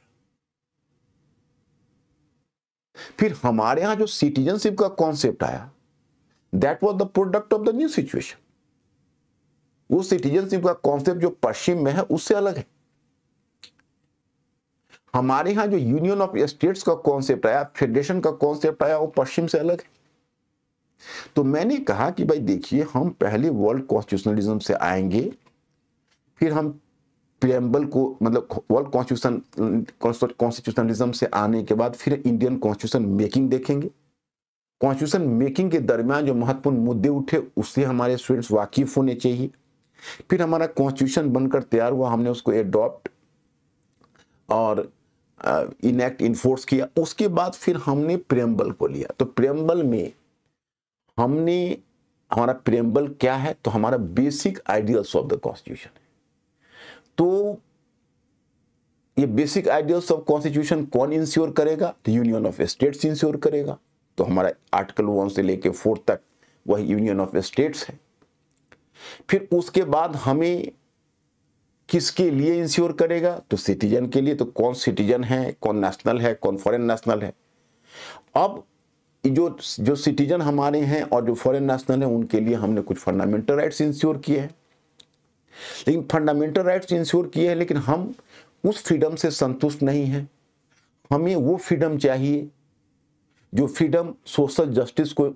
फिर हमारे यहाँ जो सिटीजनशिप का कॉन्सेप्ट आया, that was the product of the new situation. वो सिटीजनशिप का कॉन्सेप्ट जो पश्चिम में है उससे अलग है। हमारे यहाँ जो यूनियन ऑफ स्टेट्स का कॉन्सेप्ट आया, फेडरेशन का कॉन्सेप्ट आया, वो पश्चिम से अलग है। तो मैंने कहा कि भाई देखिए, हम पहले वर्ल्ड कॉन्स्टिट्यूशनलिज्म से आएंगे, फिर हम प्रीएम्बल को, मतलब वर्ल्ड कॉन्स्टिट्यूशनलिज्म से आने के बाद फिर इंडियन कॉन्स्टिट्यूशन मेकिंग देखेंगे। कॉन्स्टिट्यूशन मेकिंग के दरमियान जो महत्वपूर्ण मुद्दे उठे उससे हमारे स्टूडेंट्स वाकिफ होने चाहिए। फिर हमारा कॉन्स्टिट्यूशन बनकर तैयार हुआ, हमने उसको एडॉप्ट और इनएक्ट इन्फोर्स किया। उसके बाद फिर हमने प्रीएम्बल को लिया। तो प्रीएम्बल में हमने, हमारा प्रीएम्बल क्या है, तो हमारा basic ideals of the constitution है। तो ये बेसिक आइडियल्स ऑफ कॉन्स्टिट्यूशन कौन इंश्योर करेगा, तो यूनियन ऑफ स्टेट्स इंश्योर करेगा। तो हमारा आर्टिकल 1 से लेके 4 तक वही यूनियन ऑफ स्टेट्स है। फिर उसके बाद हमें किसके लिए इंश्योर करेगा, तो सिटीजन के लिए। तो कौन सिटीजन है, कौन नेशनल है, कौन फॉरेन नेशनल है। अब जो जो सिटीजन हमारे हैं और जो फॉरेन नेशनल हैं उनके लिए हमने कुछ फंडामेंटल राइट्स इंश्योर किए हैं, लेकिन फंडामेंटल राइट्स इंश्योर किए हैं लेकिन हम उस फ्रीडम से संतुष्ट नहीं हैं। हमें वो फ्रीडम चाहिए जो फ्रीडम सोशल जस्टिस को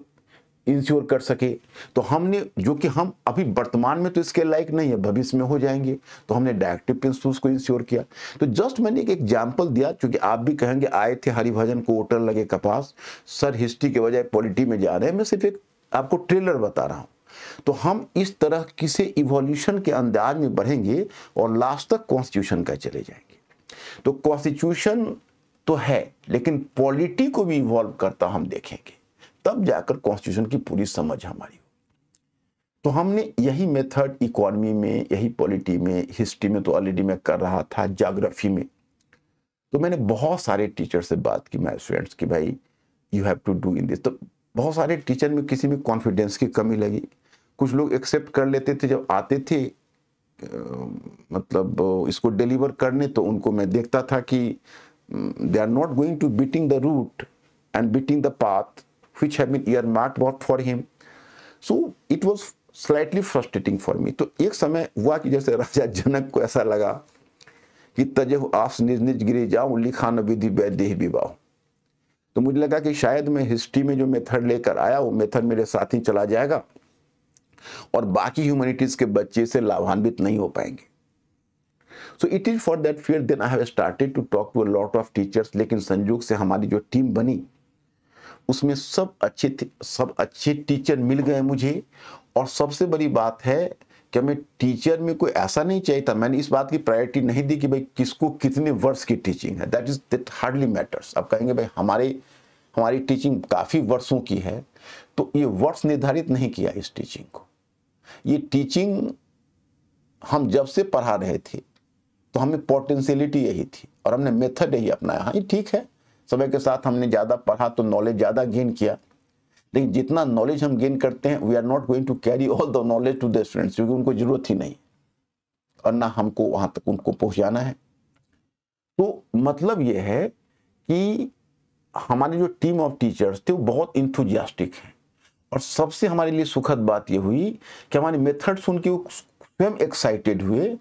इंश्योर कर सके। तो हमने, जो कि हम अभी वर्तमान में तो इसके लायक नहीं है, भविष्य में हो जाएंगे, तो हमने डायरेक्टिव प्रिंसिपल्स को इंश्योर किया। तो जस्ट मैंने एक एग्जाम्पल दिया, क्योंकि आप भी कहेंगे आए थे हरिभजन को वोटर लगे कपास, सर हिस्ट्री के बजाय पॉलिटी में जा रहे हैं। मैं सिर्फ एक आपको ट्रेलर बता रहा हूँ। तो हम इस तरह किसी इवोल्यूशन के अंदाज में बढ़ेंगे और लास्ट तक कॉन्स्टिट्यूशन का चले जाएंगे। तो कॉन्स्टिट्यूशन तो है, लेकिन पॉलिटी को भी इवॉल्व करता हम देखेंगे, तब जाकर कॉन्स्टिट्यूशन की पूरी समझ हमारी हो। तो हमने यही मेथड इकोनॉमी में, यही पॉलिटी में, हिस्ट्री में तो ऑलरेडी मैं कर रहा था, ज्योग्राफी में। तो मैंने बहुत सारे टीचर से बात की, माय स्टूडेंट्स की, भाई you have to do in this. तो बहुत सारे टीचर में किसी में कॉन्फिडेंस की कमी लगी। कुछ लोग एक्सेप्ट कर लेते थे, जब आते थे मतलब इसको डिलीवर करने, तो उनको मैं देखता था कि they are not going to beating the route and beating the path which have been earmarked for him. So it was slightly frustrating for me. तो एक समय हुआ कि जैसे राजा जनक को ऐसा लगा कि तजहु आस निज निज गिरे जाऊं, लिखा न विधि वैदेह विवाह। तो मुझे लगा कि शायद मैं हिस्ट्री में जो मेथड लेकर आया वो मेथड मेरे साथ ही चला जाएगा और बाकी ह्यूमैनिटीज के बच्चे से लाभान्वित नहीं हो पाएंगे। So it is for that fear then I have started to talk to a lot of teachers। लेकिन संयोग से हमारी जो टीम बनी उसमें सब अच्छे टीचर मिल गए मुझे। और सबसे बड़ी बात है कि मैं टीचर में कोई ऐसा नहीं चाहिए था, मैंने इस बात की प्रायोरिटी नहीं दी कि भाई किसको कितने वर्ष की टीचिंग है, दैट हार्डली मैटर्स। आप कहेंगे भाई हमारी टीचिंग काफ़ी वर्षों की है, तो ये वर्ष निर्धारित नहीं किया इस टीचिंग को। ये टीचिंग हम जब से पढ़ा रहे थे तो हमें पोटेंशियलिटी यही थी और हमने मेथड यही अपनाया। हाँ, ये ठीक है, समय के साथ हमने ज़्यादा पढ़ा तो नॉलेज ज़्यादा गेन किया, लेकिन जितना नॉलेज हम गेन करते हैं we are not going to carry all the knowledge to the students, क्योंकि उनको ज़रूरत ही नहीं और ना हमको वहाँ तक उनको पहुँचाना है। तो मतलब ये है कि हमारी जो टीम ऑफ टीचर्स थे वो बहुत इंथुजियास्टिक हैं। और सबसे हमारे लिए सुखद बात ये हुई कि हमारे मेथड सुन के वो स्वयं एक्साइटेड हुए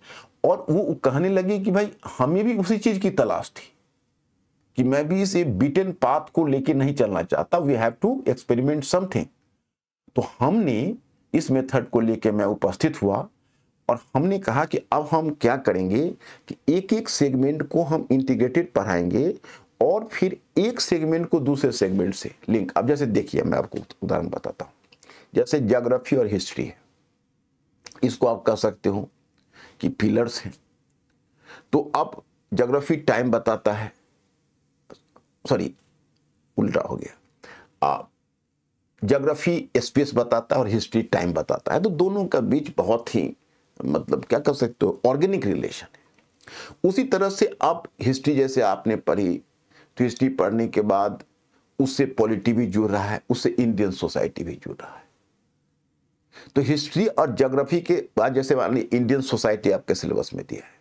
और वो कहने लगे कि भाई हमें भी उसी चीज़ की तलाश थी कि मैं भी इस बीटन पाथ को लेके नहीं चलना चाहता, we have to experiment something. तो हमने इस मेथड को लेके मैं उपस्थित हुआ और हमने कहा कि अब हम क्या करेंगे कि एक एक सेगमेंट को हम इंटीग्रेटेड पढ़ाएंगे और फिर एक सेगमेंट को दूसरे सेगमेंट से लिंक। अब जैसे देखिए मैं आपको उदाहरण बताता हूँ, जैसे ज्योग्राफी और हिस्ट्री है, इसको आप कह सकते हो कि पिलर्स हैं। तो अब ज्योग्राफी टाइम बताता है, सॉरी उल्टा हो गया, ज्योग्राफी स्पेस बताता है और हिस्ट्री टाइम बताता है। तो दोनों का बीच बहुत ही मतलब क्या कह सकते हो ऑर्गेनिक रिलेशन है। उसी तरह से अब हिस्ट्री जैसे आपने पढ़ी तो हिस्ट्री पढ़ने के बाद उससे पॉलिटी भी जुड़ रहा है, उससे इंडियन सोसाइटी भी जुड़ रहा है। तो हिस्ट्री और ज्योग्राफी के बाद जैसे मान लीजिए इंडियन सोसाइटी आपके सिलेबस में दिया है।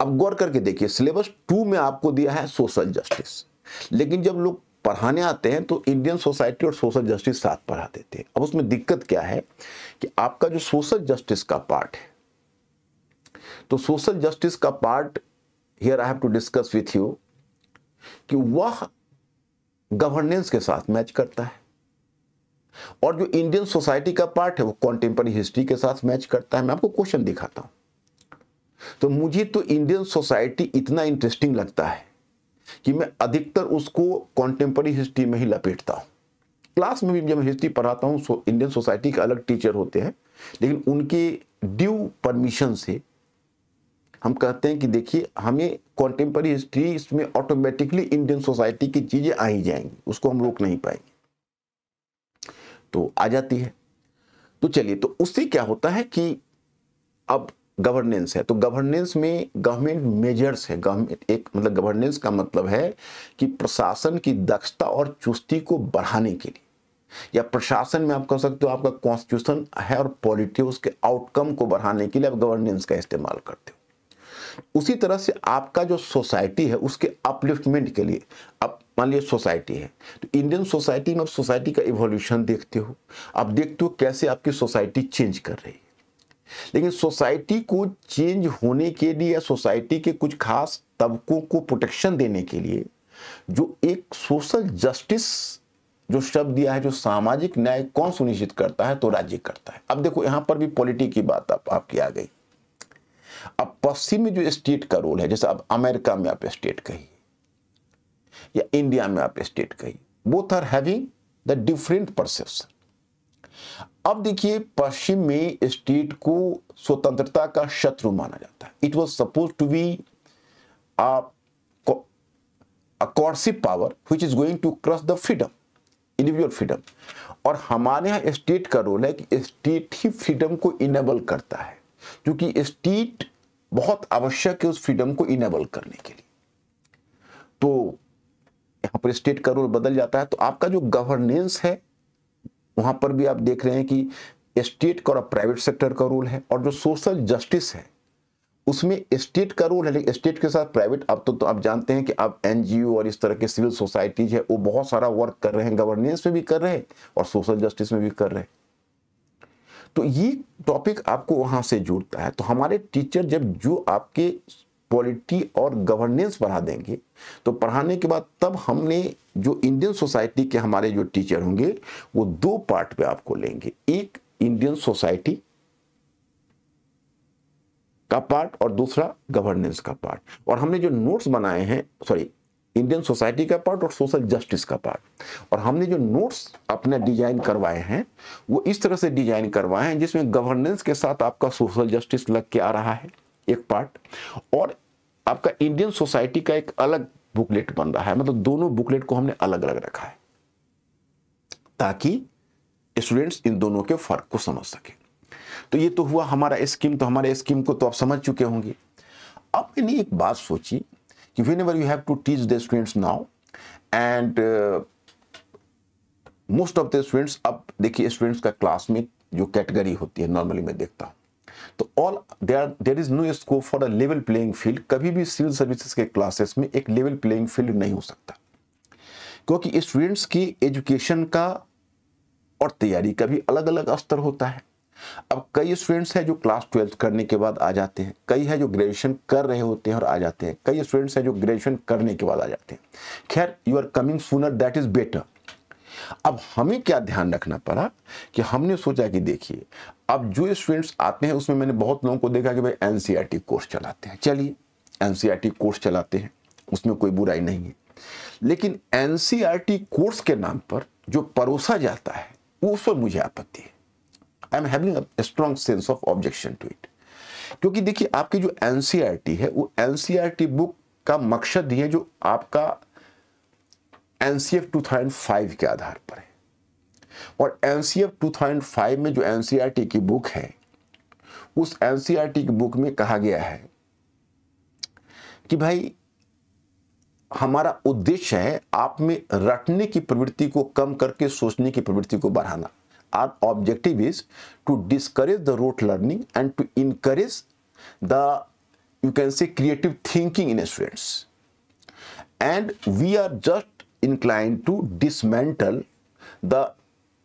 अब गौर करके देखिए सिलेबस 2 में आपको दिया है सोशल जस्टिस, लेकिन जब लोग पढ़ाने आते हैं तो इंडियन सोसाइटी और सोशल जस्टिस साथ पढ़ा देते हैं। अब उसमें दिक्कत क्या है कि आपका जो सोशल जस्टिस का पार्ट है, तो सोशल जस्टिस का part here I have to discuss with you कि वह गवर्नेंस के साथ मैच करता है और जो इंडियन सोसाइटी का पार्ट है वो कॉन्टेम्पररी हिस्ट्री के साथ मैच करता है। मैं आपको क्वेश्चन दिखाता हूं। तो मुझे तो इंडियन सोसाइटी इतना इंटरेस्टिंग लगता है कि मैं अधिकतर उसको कॉन्टेम्पररी हिस्ट्री में ही लपेटता हूं। क्लास में भी जब हिस्ट्री पढ़ाता हूं इंडियन सोसाइटी के अलग टीचर होते हैं, लेकिन उनके ड्यू परमिशन से हम कहते हैं कि देखिए हमें कॉन्टेम्पररी हिस्ट्री इसमें ऑटोमेटिकली इंडियन सोसाइटी की चीजें आ ही जाएंगी, उसको हम रोक नहीं पाएंगे, तो आ जाती है। तो चलिए, तो उससे क्या होता है कि अब गवर्नेंस है, तो गवर्नेंस में गवर्नमेंट मेजर्स है। गवर्नमेंट एक मतलब गवर्नेंस का मतलब है कि प्रशासन की दक्षता और चुस्ती को बढ़ाने के लिए, या प्रशासन में आप कह सकते हो आपका कॉन्स्टिट्यूशन है और पॉलिटी उसके आउटकम को बढ़ाने के लिए आप गवर्नेंस का इस्तेमाल करते हो। उसी तरह से आपका जो सोसाइटी है उसके अपलिफ्टमेंट के लिए, अब मान लीजिए सोसाइटी है, तो इंडियन सोसाइटी में आप सोसाइटी का इवोल्यूशन देखते हो, आप देखते हो कैसे आपकी सोसाइटी चेंज कर रही है। लेकिन सोसाइटी को चेंज होने के लिए या सोसाइटी के कुछ खास तबकों को प्रोटेक्शन देने के लिए जो एक सोशल जस्टिस जो शब्द दिया है, जो सामाजिक न्याय कौन सुनिश्चित करता है, तो राज्य करता है। अब देखो यहां पर भी पॉलिटी की बात आपकी आ गई। अब पश्चिम में जो स्टेट का रोल है, जैसे अब अमेरिका में आप स्टेट कहिए या इंडिया में आप स्टेट कहिए, both are having the different perception. अब देखिए पश्चिम में स्टेट को स्वतंत्रता का शत्रु माना जाता है। It was suppose to be a coercive power which is going to crush the freedom, individual freedom। और हमारे यहाँ स्टेट का रोल है कि स्टेट ही फ्रीडम को इनेबल करता है, क्योंकि स्टेट बहुत आवश्यक है उस फ्रीडम को इनेबल करने के लिए। तो यहाँ पर स्टेट का रोल बदल जाता है। तो आपका जो गवर्नेंस है वहां पर भी आप देख रहे हैं कि स्टेट का और प्राइवेट सेक्टर का रोल है, और जो सोशल जस्टिस है उसमें स्टेट का रोल है। लेकिन स्टेट के साथ प्राइवेट, अब तो आप जानते हैं कि अब एनजीओ और इस तरह के सिविल सोसाइटीज है वो बहुत सारा वर्क कर रहे हैं, गवर्नेंस में भी कर रहे हैं और सोशल जस्टिस में भी कर रहे हैं। तो ये टॉपिक आपको वहां से जुड़ता है। तो हमारे टीचर जब जो आपके पॉलिटी और गवर्नेंस पढ़ा देंगे, तो पढ़ाने के बाद तब हमने जो इंडियन सोसाइटी के हमारे जो टीचर होंगे वो दो पार्ट पे आपको लेंगे, एक इंडियन सोसाइटी का पार्ट और दूसरा गवर्नेंस का पार्ट। और हमने जो नोट्स बनाए हैं, सॉरी, इंडियन सोसाइटी का पार्ट और सोशल जस्टिस का पार्ट, और हमने जो नोट्स अपने डिजाइन करवाए हैं वो इस तरह से डिजाइन करवाए हैं जिसमें गवर्नेंस के साथ आपका सोशल जस्टिस लग के आ रहा है एक पार्ट, और आपका इंडियन सोसाइटी का एक अलग बुकलेट बन रहा है। मतलब दोनों बुकलेट को हमने अलग अलग रखा है ताकि स्टूडेंट्स इन दोनों के फर्क को समझ सके। तो ये तो हुआ हमारा स्कीम। तो हमारे स्कीम को तो आप समझ चुके होंगे। अब मैंने एक बात सोची कि whenever you have to teach the students now and most of the students, अब देखिए स्टूडेंट्स का क्लास में जो कैटेगरी होती है नॉर्मली मैं देखता हूँ, तो all there is no scope for a level playing field. कभी भी सिविल सर्विसेज के क्लासेस में एक लेवल प्लेइंग फील्ड नहीं हो सकता, क्योंकि स्टूडेंट्स की एजुकेशन का और तैयारी का भी अलग अलग स्तर होता है। अब कई स्टूडेंट्स हैं जो क्लास 12 करने के बाद आ जाते हैं, कई है जो ग्रेजुएशन कर रहे होते हैं और आ जाते हैं, कई स्टूडेंट्स हैं जो ग्रेजुएशन करने के बाद आ जाते हैं। खैर, you are coming sooner, that is better. अब हमें क्या ध्यान रखना पड़ा कि हमने सोचा कि देखिए अब जो स्टूडेंट्स आते हैं उसमें मैंने बहुत लोगों को देखा कि भाई एनसीईआरटी कोर्स चलाते हैं। चलिए एनसीईआरटी कोर्स चलाते हैं, उसमें कोई बुराई नहीं है, लेकिन एनसीईआरटी कोर्स के नाम पर जो परोसा जाता है वो उस पर मुझे आपत्ति है। I am having a strong sense of objection to it. क्योंकि देखिए आपकी जो एनसीईआरटी है वो एनसीईआरटी बुक का मकसद ही है जो आपका एनसीएफ 2005 के आधार पर है, और एनसीएफ 2005 में जो एनसीईआरटी की बुक है उस एनसीईआरटी की बुक में कहा गया है कि भाई हमारा उद्देश्य है आप में रटने की प्रवृत्ति को कम करके सोचने की प्रवृत्ति को बढ़ाना। Our objective is to discourage the rote learning and to encourage the, you can say, creative thinking in students. And we are just inclined to dismantle the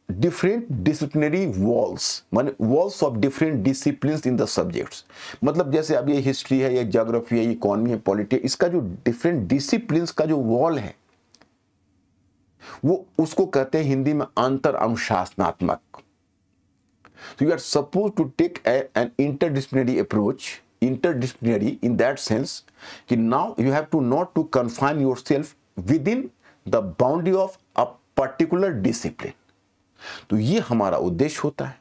different disciplinary walls, माने walls of different disciplines in the subjects। मतलब जैसे अब ये history है, ये geography है, ये economy है, पॉलिटी है, इसका जो डिफरेंट डिसिप्लिन्स का जो वॉल है वो उसको कहते हैं हिंदी में अंतर अनुशासनात्मक। So you are supposed to take an interdisciplinary approach, interdisciplinary in that sense कि now you have to not to confine yourself within the boundary of a particular discipline। तो ये हमारा उद्देश्य होता है।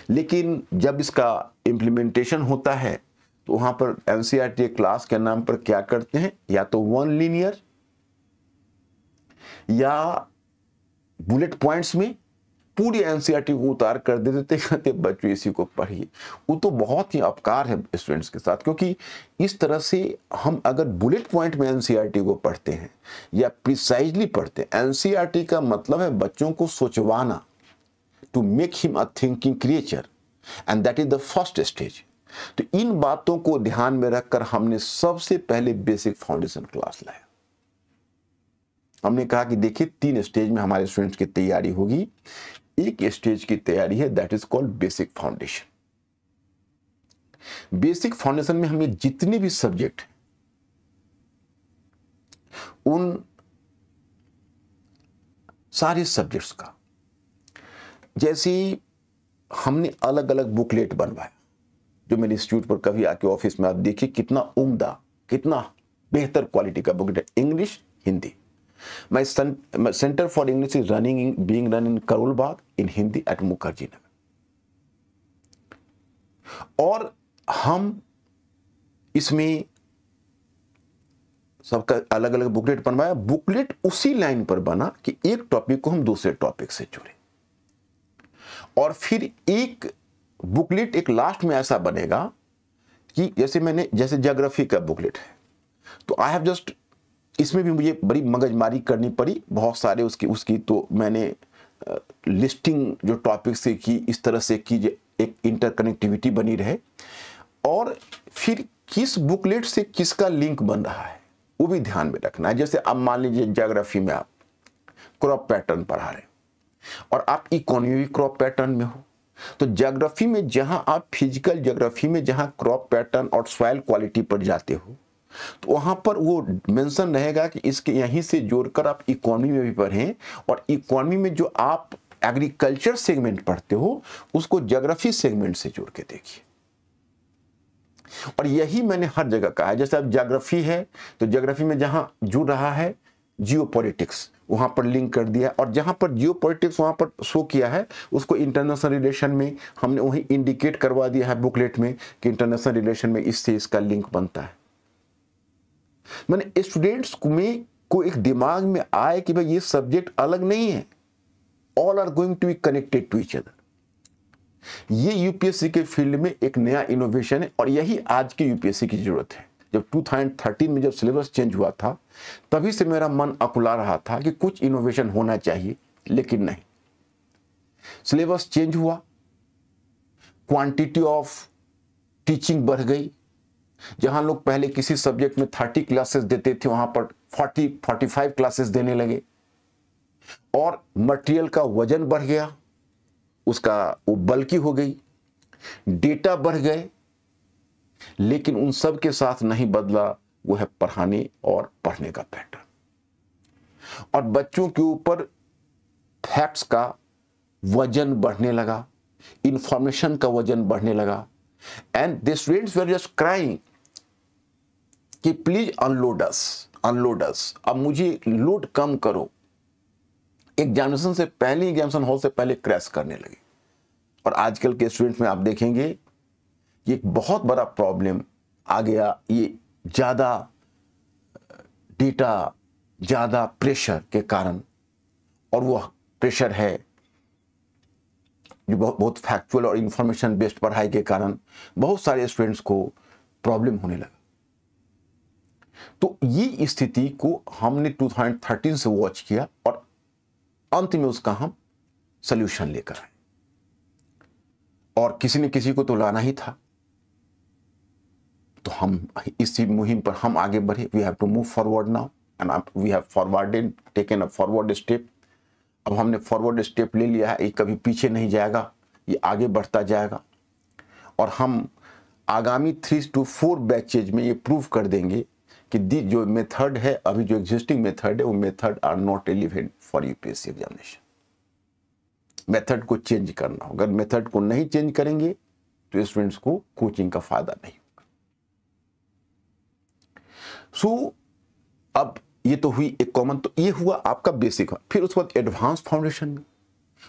लेकिन जब इसका इम्प्लीमेंटेशन होता है तो वहां पर एनसीईआरटी क्लास के नाम पर क्या करते हैं, या तो वन लीनियर या बुलेट पॉइंट्स में पूरी एनसीईआरटी को उतार कर दे देते, कहते बच्चों इसी को पढ़िए। वो तो बहुत ही अपकार है स्टूडेंट्स के साथ, क्योंकि इस तरह से हम अगर बुलेट पॉइंट में एनसीईआरटी को पढ़ते हैं या प्रिसाइजली पढ़ते हैं, एनसीईआरटी का मतलब है बच्चों को सोचवाना, to make him a thinking creature, and that is the first stage. तो इन बातों को ध्यान में रखकर हमने सबसे पहले बेसिक फाउंडेशन क्लास लाया। हमने कहा कि देखिए 3 स्टेज में हमारे स्टूडेंट्स की तैयारी होगी। एक स्टेज की तैयारी है that is called basic foundation. Basic foundation में हमें जितने भी सब्जेक्ट हैं उन सारे सब्जेक्ट्स का, जैसे हमने अलग अलग बुकलेट बनवाया, जो मेरे इंस्टीट्यूट पर कभी आके ऑफिस में आप देखिए कितना उम्दा, कितना बेहतर क्वालिटी का booklet, English Hindi. My centre for English is being run in Karol Bagh in Hindi at Mukherjee Nagar. और हम इसमें सबका अलग अलग बुकलेट बनवाया। बुकलेट उसी लाइन पर बना कि एक टॉपिक को हम दूसरे टॉपिक से जोड़े, और फिर एक बुकलेट एक लास्ट में ऐसा बनेगा कि जैसे ज्योग्राफी का बुकलेट है, तो आई हैव जस्ट, इसमें भी मुझे बड़ी मगजमारी करनी पड़ी, बहुत सारे उसकी तो मैंने लिस्टिंग जो टॉपिक से की इस तरह से की एक इंटरकनेक्टिविटी बनी रहे, और फिर किस बुकलेट से किसका लिंक बन रहा है वो भी ध्यान में रखना है। जैसे अब मान लीजिए ज्योग्राफी में आप क्रॉप पैटर्न पढ़ा रहे हैं और आप इकोनॉमी भी क्रॉप पैटर्न में हो, तो ज्योग्राफी में जहां आप फिजिकल ज्योग्राफी में जहां क्रॉप पैटर्न और सॉइल क्वालिटी पर जाते हो, तो वहां पर वो मेंशन रहेगा कि इसके यहीं से जोड़कर आप इकोनॉमी में भी पढ़ें, और इकोनॉमी में जो आप एग्रीकल्चर सेगमेंट पढ़ते हो उसको ज्योग्राफी सेगमेंट से जोड़ के देखिए। और यही मैंने हर जगह कहा है। जैसे अब ज्योग्राफी है तो ज्योग्राफी में जहां जुड़ रहा है जियोपॉलिटिक्स, वहां पर लिंक कर दिया, और जहां पर जियोपॉलिटिक्स वहां पर शो किया है उसको इंटरनेशनल रिलेशन में हमने वही इंडिकेट करवा दिया है बुकलेट में कि इंटरनेशनल रिलेशन में इससे इसका लिंक बनता है। मैंने स्टूडेंट्स में को एक दिमाग में आए कि भाई ये सब्जेक्ट अलग नहीं है, all are going to be connected to each other. ये यूपीएससी के फील्ड में एक नया इनोवेशन है, और यही आज की यूपीएससी की जरूरत है। जब 2013 में जब सिलेबस चेंज हुआ था तभी से मेरा मन अकुला रहा था कि कुछ इनोवेशन होना चाहिए, लेकिन नहीं। सिलेबस चेंज हुआ, क्वांटिटी ऑफ टीचिंग बढ़ गई। जहां लोग पहले किसी सब्जेक्ट में 30 क्लासेस देते थे वहां पर 40-45 क्लासेस देने लगे, और मटेरियल का वजन बढ़ गया, उसका वो बल्कि हो गई, डेटा बढ़ गए, लेकिन उन सब के साथ नहीं बदला वो है पढ़ाने और पढ़ने का पैटर्न। और बच्चों के ऊपर फैक्ट्स का वजन बढ़ने लगा, इंफॉर्मेशन का वजन बढ़ने लगा, and the students were just crying कि प्लीज अनलोड अस, अब मुझे लोड कम करो। एग्जामिनेशन से पहले, एग्जामिनेशन हॉल से पहले क्रैश करने लगे। और आजकल के स्टूडेंट्स में आप देखेंगे ये एक बहुत बड़ा प्रॉब्लम आ गया, ये ज़्यादा डेटा, ज़्यादा प्रेशर के कारण, और वह प्रेशर है जो बहुत फैक्चुअल और इंफॉर्मेशन बेस्ड पढ़ाई के कारण बहुत सारे स्टूडेंट्स को प्रॉब्लम होने लगा। तो ये स्थिति को हमने 2013 से वॉच किया, और अंत में उसका हम सल्यूशन लेकर आए, और किसी ने किसी को तो लाना ही था। तो हम इसी मुहिम पर हम आगे बढ़े। We have to move forward now, and we have taken a forward step. अब हमने फॉरवर्ड स्टेप ले लिया है, ये कभी पीछे नहीं जाएगा, ये आगे बढ़ता जाएगा, और हम आगामी 3 to 4 बैचेज में ये प्रूव कर देंगे कि जो मेथड है, अभी जो एग्जिस्टिंग मेथड है, वो method are not relevant for UPSC examination. Method को चेंज करना होगा। अगर मेथड को नहीं चेंज करेंगे तो स्टूडेंट्स को कोचिंग का फायदा नहीं होगा। सो अब ये तो हुई एक कॉमन, तो ये हुआ आपका बेसिक। फिर उसके बाद एडवांस फाउंडेशन में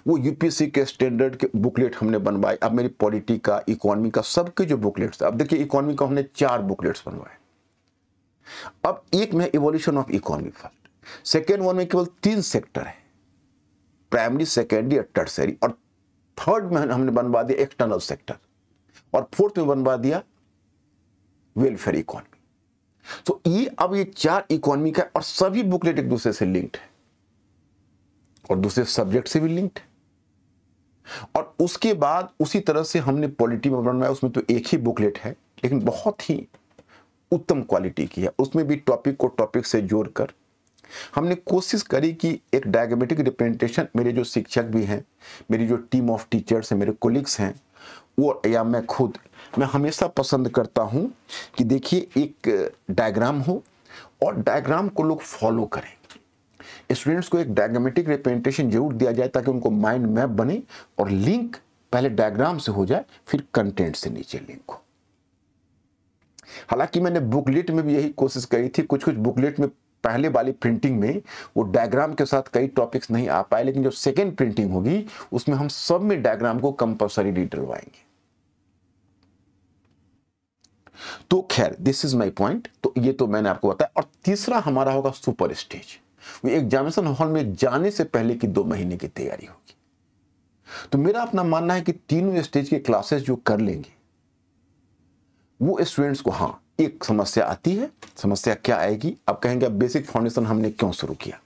वो यूपीएससी के स्टैंडर्ड के बुकलेट हमने बनवाए। अब मेरी पॉलिटी का, इकोनॉमी का, सबके जो बुकलेट्स थे, अब देखिए इकोनॉमी का हमने 4 बुकलेट्स बनवाए। अब एक में evolution of economy first, second one में केवल 3 सेक्टर है, प्राइमरी, सेकेंडरी और टर्सरी, और थर्ड में हमने बनवा दिया एक्सटर्नल सेक्टर, और फोर्थ में बनवा दिया वेलफेयर इकोनॉमी। तो ये अब ये 4 इकोनॉमी का, और सभी बुकलेट एक दूसरे से लिंक्ड है और दूसरे सब्जेक्ट से भी लिंक्ड है। और उसके बाद उसी तरह से हमने पॉलिटी में बनवाया, उसमें तो एक ही बुकलेट है लेकिन बहुत ही उत्तम क्वालिटी की है। उसमें भी टॉपिक को टॉपिक से जोड़कर हमने कोशिश करी कि एक डायग्रामेटिक रिप्रेजेंटेशन, मेरे जो शिक्षक भी हैं, मेरी जो टीम ऑफ टीचर्स हैं, मेरे कोलिग्स हैं, वो या मैं खुद, मैं हमेशा पसंद करता हूं कि देखिए एक डायग्राम हो और डायग्राम को लोग फॉलो करें। स्टूडेंट्स को एक डायग्रामेटिक रिप्रेजेंटेशन जरूर दिया जाए ताकि उनको माइंड मैप बने और लिंक पहले डायग्राम से हो जाए, फिर कंटेंट से नीचे लिंक हो। हालांकि मैंने बुकलेट में भी यही कोशिश करी थी, कुछ बुकलेट में पहले वाली प्रिंटिंग में वो डायग्राम के साथ कई टॉपिक्स नहीं आ पाए, लेकिन जो सेकेंड प्रिंटिंग होगी उसमें हम सब में डायग्राम को कंपलसरी डलवाएंगे। तो खैर दिस इज माय पॉइंट। तो ये तो मैंने आपको बताया। और तीसरा हमारा होगा सुपर स्टेज। वो एग्जामिनेशन हॉल में जाने से पहले की 2 महीने की तैयारी होगी। तो मेरा अपना मानना है कि तीनों स्टेज के क्लासेस जो कर लेंगे वो स्टूडेंट्स को, हाँ एक समस्या आती है, समस्या क्या आएगी, अब कहेंगे अब बेसिक फाउंडेशन हमने क्यों शुरू किया।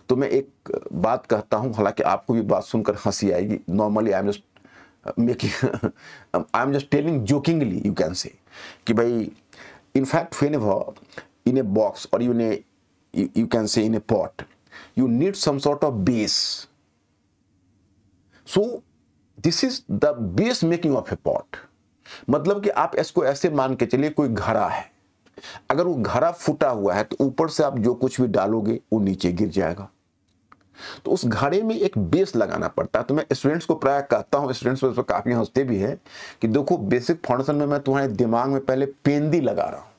तो मैं एक बात कहता हूं, हालांकि आपको भी बात सुनकर हंसी आएगी, normally I am just telling jokingly, you can say कि भाई in fact whenever in a box और you can say in a pot, you need some sort of base. So this is the base making of a pot. मतलब कि आप इसको ऐसे मान के चलिए कोई घड़ा है, अगर वो घड़ा फूटा हुआ है तो ऊपर से आप जो कुछ भी डालोगे वो नीचे गिर जाएगा। तो उस घड़े में एक बेस लगाना पड़ता है। तो मैं स्टूडेंट्स को प्राय कहता हूँ, स्टूडेंट्स पर काफी हंसते भी हैं कि देखो बेसिक फाउंडेशन में मैं तुम्हारे दिमाग में पहले पेंदी लगा रहा हूं,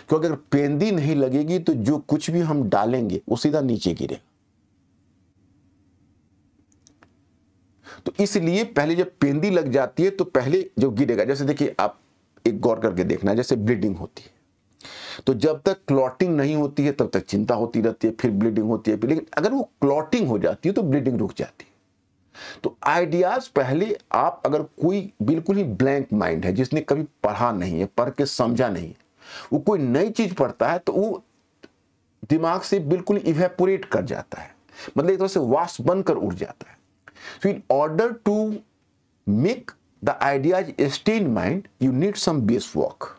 क्योंकि अगर पेंदी नहीं लगेगी तो जो कुछ भी हम डालेंगे वो सीधा नीचे गिरेगा। तो इसलिए पहले जब पेंदी लग जाती है तो पहले जो गिरेगा, जैसे देखिए आप एक गौर करके देखना, जैसे ब्लीडिंग होती है तो जब तक क्लॉटिंग नहीं होती है तब तक चिंता होती रहती है, फिर ब्लीडिंग होती है, लेकिन अगर वो क्लॉटिंग हो जाती है तो ब्लीडिंग रुक जाती है। तो आइडियाज पहले आप, अगर कोई बिल्कुल ही ब्लैंक माइंड है जिसने कभी पढ़ा नहीं है, पढ़ के समझा नहीं है, वो कोई नई चीज पढ़ता है तो वो दिमाग से बिल्कुल इवेपोरेट कर जाता है, मतलब एक तरह से वाष्प बनकर उड़ जाता है। So in order to make the ideas stay in mind you need some base work.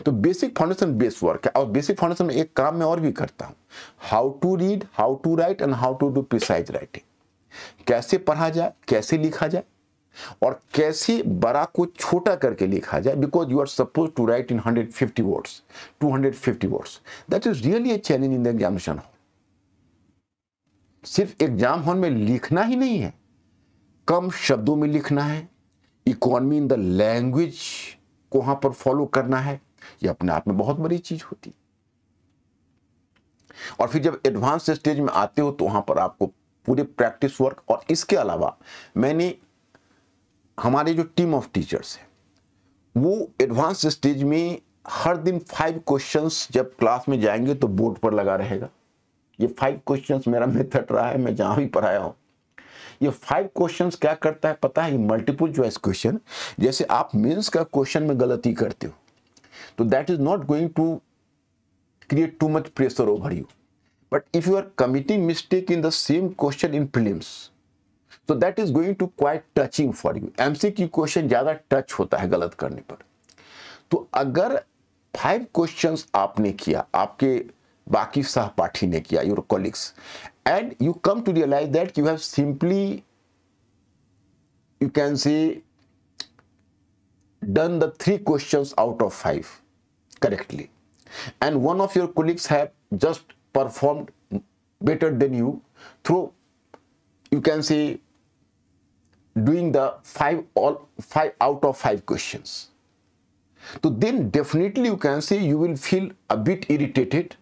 तो बेसिक फाउंडेशन बेस वर्क है। और बेसिक फाउंडेशन में एक काम मैं और भी करता हूं, how to read, how to write and how to do precise writing. कैसे पढ़ा जाए, कैसे लिखा जाए और कैसे बड़ा को छोटा करके लिखा जाए, because you are suppose to write in 150 words, 250 words, that is really a challenge in the examination hall. सिर्फ एग्जाम हॉल में लिखना ही नहीं है, कम शब्दों में लिखना है, इकोनॉमी इन द लैंग्वेज को वहां पर फॉलो करना है, ये अपने आप में बहुत बड़ी चीज होती है। और फिर जब एडवांस स्टेज में आते हो तो वहां पर आपको पूरे प्रैक्टिस वर्क, और इसके अलावा मैंने, हमारे जो टीम ऑफ टीचर्स है वो एडवांस स्टेज में हर दिन 5 क्वेश्चंस जब क्लास में जाएंगे तो बोर्ड पर लगा रहेगा। ये 5 क्वेश्चंस मेरा मेथड रहा है, मैं जहां भी पढ़ाया हूं। ये 5 क्वेश्चंस क्या करता है पता है? ये मल्टीपल चॉइस क्वेश्चन, जैसे आप मेंस का क्वेश्चन में गलती करते हो तो that is not going to create too much pressure over you, but if you are committing mistake in the same question in prelims तो that is going to quite touching for you. MCQ question ज्यादा touch होता है गलत करने पर। तो अगर 5 questions आपने किया, आपके बाकी सहपाठी ने किया, your colleagues, and you come to realize that you have simply, you can say, done the 3 questions out of 5 correctly, and one of your colleagues have just performed better than you through, you can say, doing the 5 out of 5 questions. So then definitely you can say you will feel a bit irritated,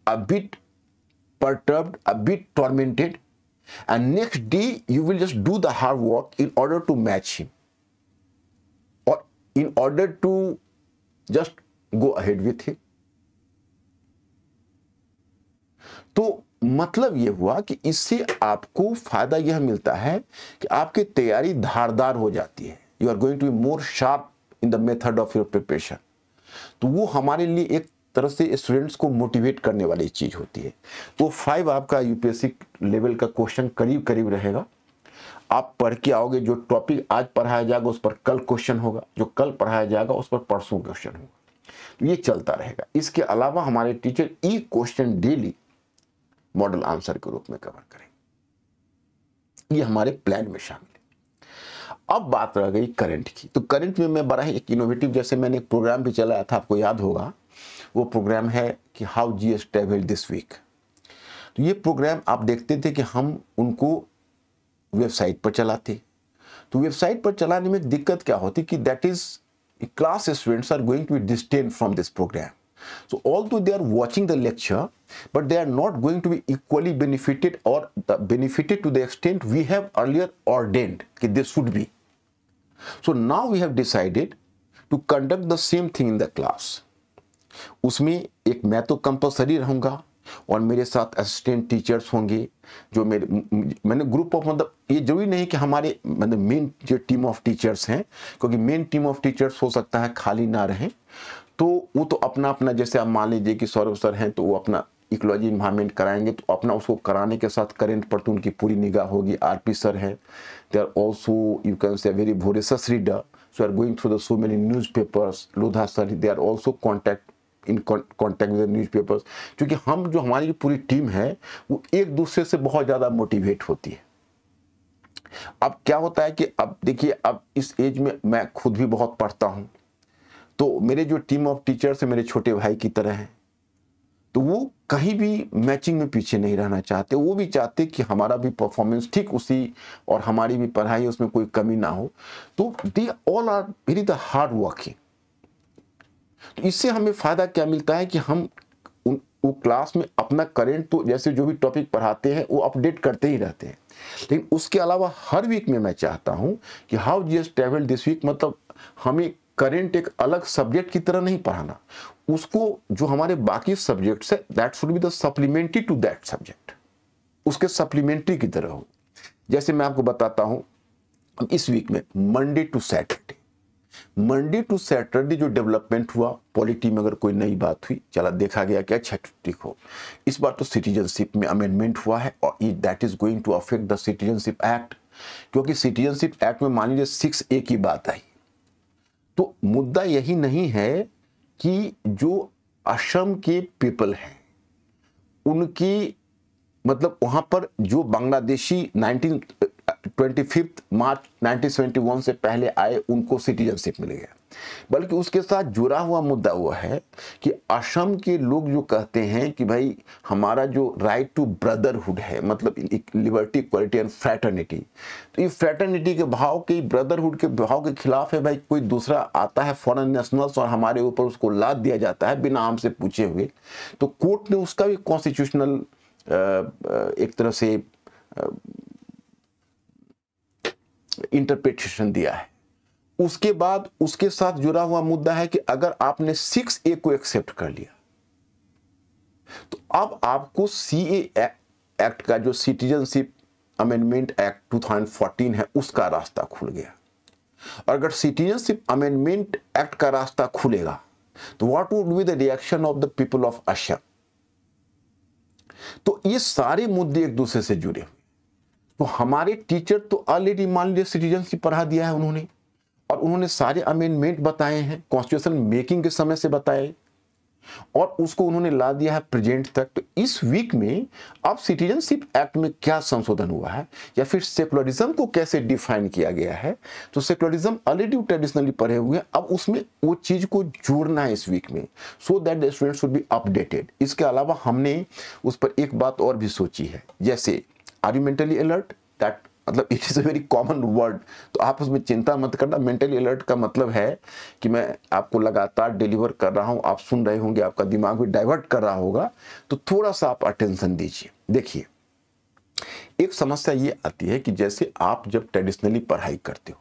a bit perturbed, a bit tormented, and next day you will just do the hard work in order to match him, or in order to just go ahead with him. तो मतलब ये हुआ कि इससे आपको फायदा यह मिलता है कि आपकी तैयारी धारदार हो जाती है। You are going to be more sharp in the method of your preparation. तो वो हमारे लिए एक तरह से स्टूडेंट्स को मोटिवेट करने वाली चीज होती है। तो 5 आपका यूपीएससी लेवल का क्वेश्चन करीब करीब रहेगा। आप पढ़ के आओगे, जो टॉपिक आज पढ़ाया जाएगा उस पर कल क्वेश्चन होगा, जो कल पढ़ाया जाएगा उस पर परसों क्वेश्चन होगा, तो ये चलता रहेगा। इसके अलावा हमारे टीचर ई क्वेश्चन डेली मॉडल आंसर के रूप में कवर करेंगे, ये हमारे प्लान में शामिल है। अब बात रह गई करंट की। तो करंट में मैं बड़ा ही एक इनोवेटिव, जैसे मैंने एक प्रोग्राम भी चलाया था, आपको याद होगा, वो प्रोग्राम है कि how GS travel this week. तो ये प्रोग्राम आप देखते थे कि हम उनको वेबसाइट पर चलाते। तो वेबसाइट पर चलाने में दिक्कत क्या होती कि that is class students are going to be distant from this programme. So although they are watching the lecture, but they are not going to be equally benefited or benefited to the extent we have earlier ordained that this should be. So now we have decided to conduct the same thing in the class. उसमें एक मैं तो compulsory रहूँगा और मेरे साथ assistant teachers होंगे, जो मैंने ग्रुप ऑफ, मतलब ये जरूरी नहीं कि हमारे मतलब मेन जो टीम ऑफ टीचर्स हैं, क्योंकि मेन टीम ऑफ टीचर्स हो सकता है खाली ना रहें, तो वो तो अपना अपना, जैसे आप मान लीजिए कि सौरभ सर हैं तो वो अपना इकोलॉजी इन्वायरमेंट कराएंगे, तो अपना उसको कराने के साथ करंट पर तो उनकी पूरी निगाह होगी। आरपी सर है, they are also you can say very voracious reader, so are going through the so many newspapers. Lodha sir, they are also in contact with newspapers. क्योंकि हम जो हमारी जो पूरी टीम है वो एक दूसरे से बहुत ज़्यादा मोटिवेट होती है। अब क्या होता है कि अब देखिए, अब इस एज में मैं खुद भी बहुत पढ़ता हूँ, तो मेरे जो टीम ऑफ टीचर्स है मेरे छोटे भाई की तरह हैं, तो वो कहीं भी मैचिंग में पीछे नहीं रहना चाहते। वो भी चाहते कि हमारा भी परफॉर्मेंस ठीक उसी और हमारी भी पढ़ाई उसमें कोई कमी ना हो। तो they all are very the hard working. तो इससे हमें फायदा क्या मिलता है कि हम वो क्लास में अपना करंट, तो जैसे जो भी टॉपिक पढ़ाते हैं वो अपडेट करते ही रहते हैं, लेकिन उसके अलावा हर वीक में मैं चाहता हूं कि how GS travel this week, मतलब हमें करंट एक अलग सब्जेक्ट की तरह नहीं पढ़ाना, उसको जो हमारे बाकी सब्जेक्ट्स है that should be the supplementary to that subject, उसके सप्लीमेंट्री की तरह हो। जैसे मैं आपको बताता हूं, इस वीक में मंडे टू सैटरडे जो डेवलपमेंट हुआ, पॉलिटी में अगर कोई नई बात हुई, चला देखा गया कि अच्छा ठीक हो। इस बार तो सिटीजनशिप में अमेंडमेंट हुआ है और that is going to affect the citizenship act, क्योंकि सिटीजनशिप एक्ट में मान लीजिए 6A की बात आई। तो मुद्दा यही नहीं है कि जो असम के पीपल हैं उनकी, मतलब वहां पर जो बांग्लादेशी 25 मार्च 1971 से पहले आए उनको सिटीजनशिप मिल गया, बल्कि उसके साथ जुड़ा हुआ मुद्दा हुआ है कि असम के लोग जो कहते हैं कि भाई हमारा जो राइट टू ब्रदरहुड है, मतलब लिबर्टी, इक्वालिटी एंड फ्रैटर्निटी, तो ये फ्रैटर्निटी के भाव के, ब्रदरहुड के भाव के खिलाफ है। भाई कोई दूसरा आता है फॉरेन नेशनल्स और हमारे ऊपर उसको लाद दिया जाता है बिना हमसे पूछे हुए, तो कोर्ट ने उसका भी कॉन्स्टिट्यूशनल एक तरह से इंटरप्रिटेशन दिया है। उसके बाद उसके साथ जुड़ा हुआ मुद्दा है कि अगर आपने 6A को एक्सेप्ट कर लिया तो अब आपको CA एक्ट का, जो सिटीजनशिप अमेंडमेंट एक्ट 2014 है, उसका रास्ता खुल गया। और अगर सिटीजनशिप अमेंडमेंट एक्ट का रास्ता खुलेगा तो what would be the reaction of the people of Assam. तो ये सारे मुद्दे एक दूसरे से जुड़े हुए। तो हमारे टीचर तो ऑलरेडी मान लीजिए सिटीजनशिप पढ़ा दिया है उन्होंने, और उन्होंने सारे अमेंडमेंट बताए हैं, कॉन्स्टिट्यूशन मेकिंग के समय से बताए, और उसको उन्होंने ला दिया है प्रेजेंट तक। तो इस वीक में अब सिटीजनशिप एक्ट में क्या संशोधन हुआ है या फिर सेकुलरिज्म को कैसे डिफाइन किया गया है, तो सेकुलरिज्म ऑलरेडी ट्रेडिशनली पढ़े हुए हैं, अब उसमें वो चीज को जोड़ना है इस वीक में, so that the students should be updated. इसके अलावा हमने उस पर एक बात और भी सोची है, जैसे are you mentally alert, that मतलब it is a very common word, तो आप उसमें चिंता मत करना। मेंटली अलर्ट का मतलब है कि मैं आपको लगातार डिलीवर कर रहा हूं, आप सुन रहे होंगे, आपका दिमाग भी डाइवर्ट कर रहा होगा, तो थोड़ा सा आप अटेंशन दीजिए। देखिए, एक समस्या ये आती है कि जैसे आप जब ट्रेडिशनली पढ़ाई करते हो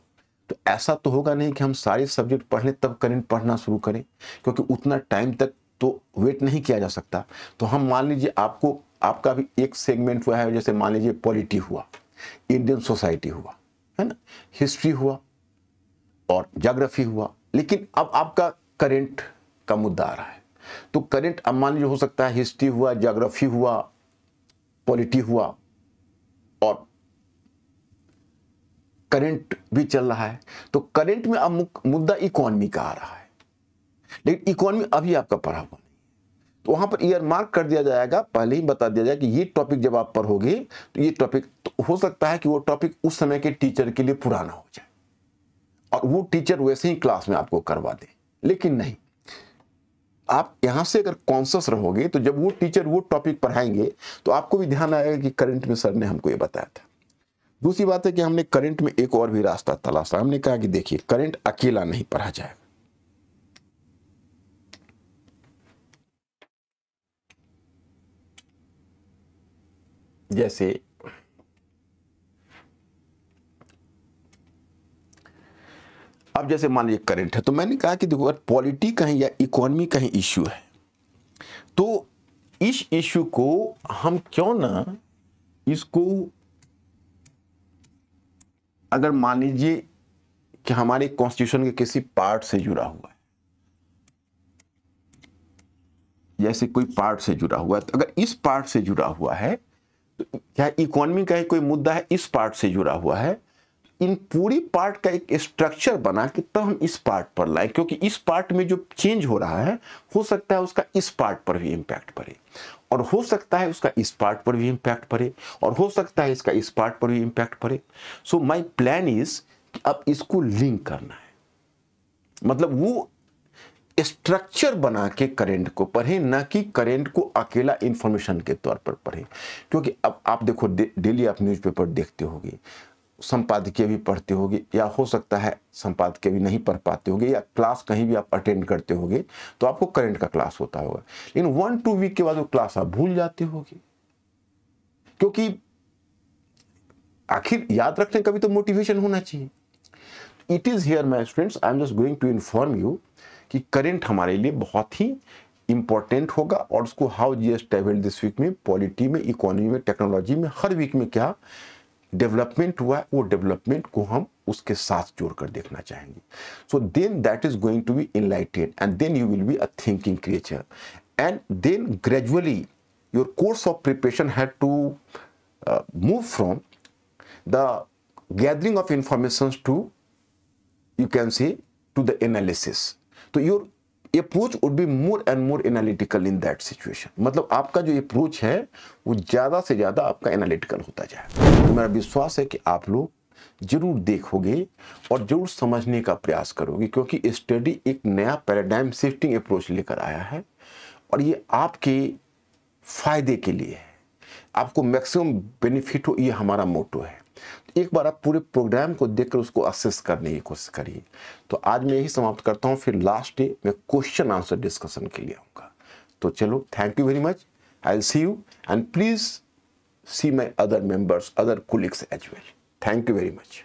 तो ऐसा तो होगा नहीं कि हम सारे सब्जेक्ट पढ़ लें तब करंट पढ़ना शुरू करें, क्योंकि उतना टाइम तक तो वेट नहीं किया जा सकता। तो हम मान लीजिए आपका भी एक सेगमेंट हुआ है, जैसे मान लीजिए पॉलिटी हुआ, इंडियन सोसाइटी हुआ, है ना, हिस्ट्री हुआ और ज्योग्राफी हुआ, लेकिन अब आपका करंट का मुद्दा आ रहा है। तो करंट अब मान लीजिए हो सकता है हिस्ट्री हुआ, ज्योग्राफी हुआ, पॉलिटी हुआ, और करंट भी चल रहा है। तो करंट में अब मुद्दा इकोनॉमी का आ रहा है, लेकिन इकोनॉमी अभी आपका पढ़ा हुआ नहीं, तो वहां पर ईयर मार्क कर दिया जाएगा, पहले ही बता दिया जाएगा कि ये टॉपिक जब आप पढ़ोगे तो ये टॉपिक, तो हो सकता है कि वो टॉपिक उस समय के टीचर के लिए पुराना हो जाए और वो टीचर वैसे ही क्लास में आपको करवा दे। लेकिन नहीं, आप यहां से अगर कॉन्शियस रहोगे तो जब वो टीचर वो टॉपिक पढ़ाएंगे तो आपको भी ध्यान आएगा कि करंट में सर ने हमको ये बताया था। दूसरी बात है कि हमने करंट में एक और भी रास्ता तलाशा। हमने कहा कि देखिए, करंट अकेला नहीं पढ़ा जाएगा, जैसे अब जैसे मान लीजिए करंट है, तो मैंने कहा कि देखो, अगर पॉलिटी कहीं या इकोनॉमी कहीं इश्यू है तो इस इश्यू को हम क्यों ना इसको, अगर मान लीजिए कि हमारे कॉन्स्टिट्यूशन के किसी पार्ट से जुड़ा हुआ है, जैसे कोई पार्ट से जुड़ा हुआ है, तो अगर इस पार्ट से जुड़ा हुआ है, तो क्या इकोनॉमी का कोई मुद्दा है इस पार्ट से जुड़ा हुआ है, इन पूरी पार्ट का एक स्ट्रक्चर बना के तब हम इस पार्ट पर लाए, क्योंकि इस पार्ट में जो चेंज हो रहा है हो सकता है उसका इस पार्ट पर भी इंपैक्ट पड़े, और हो सकता है उसका इस पार्ट पर भी इंपैक्ट पड़े, और हो सकता है इसका इस पार्ट पर भी इंपैक्ट पड़े। सो माय प्लान इज कि अब इसको लिंक करना है, मतलब वो स्ट्रक्चर बना के करंट को पढ़े, ना कि करंट को अकेला इंफॉर्मेशन के तौर पर पढ़े। क्योंकि अब आप देखो, डेली आप न्यूज़पेपर देखते होगे, संपादकीय भी पढ़ते होगे, या हो सकता है संपादकीय भी नहीं पढ़ पाते होगे, या क्लास कहीं भी आप अटेंड करते होगे तो आपको करंट का क्लास होता होगा, लेकिन 1-2 वीक के बाद वो क्लास आप भूल जाते होगे, क्योंकि आखिर याद रखने का भी तो मोटिवेशन होना चाहिए। It is here my students, I am just going to inform you कि करंट हमारे लिए बहुत ही इंपॉर्टेंट होगा, और उसको how GS travel this week में, पॉलिटी में, इकोनॉमी में, टेक्नोलॉजी में, हर वीक में क्या डेवलपमेंट हुआ है, वो डेवलपमेंट को हम उसके साथ जोड़कर देखना चाहेंगे। So then that is going to be enlightened, and then you will be a thinking creature, and then gradually your course of preparation had to move from the gathering of information to, you can say, to the analysis. तो your approach would be more and more analytical in that situation. मतलब आपका जो approach है वो ज़्यादा से ज़्यादा आपका analytical होता जाए। तो मेरा विश्वास है कि आप लोग जरूर देखोगे और जरूर समझने का प्रयास करोगे, क्योंकि स्टडी एक नया पैराडाइम शिफ्टिंग अप्रोच लेकर आया है, और ये आपके फायदे के लिए है, आपको मैक्सिमम बेनिफिट हो, ये हमारा मोटो है। एक बार आप पूरे प्रोग्राम को देखकर उसको असेस करने की कोशिश करिए। तो आज मैं यही समाप्त करता हूं, फिर लास्ट डे मैं क्वेश्चन आंसर डिस्कशन के लिए आऊंगा। तो चलो, thank you very much, I will see you, and please see my other members, other colleagues as well. Thank you very much.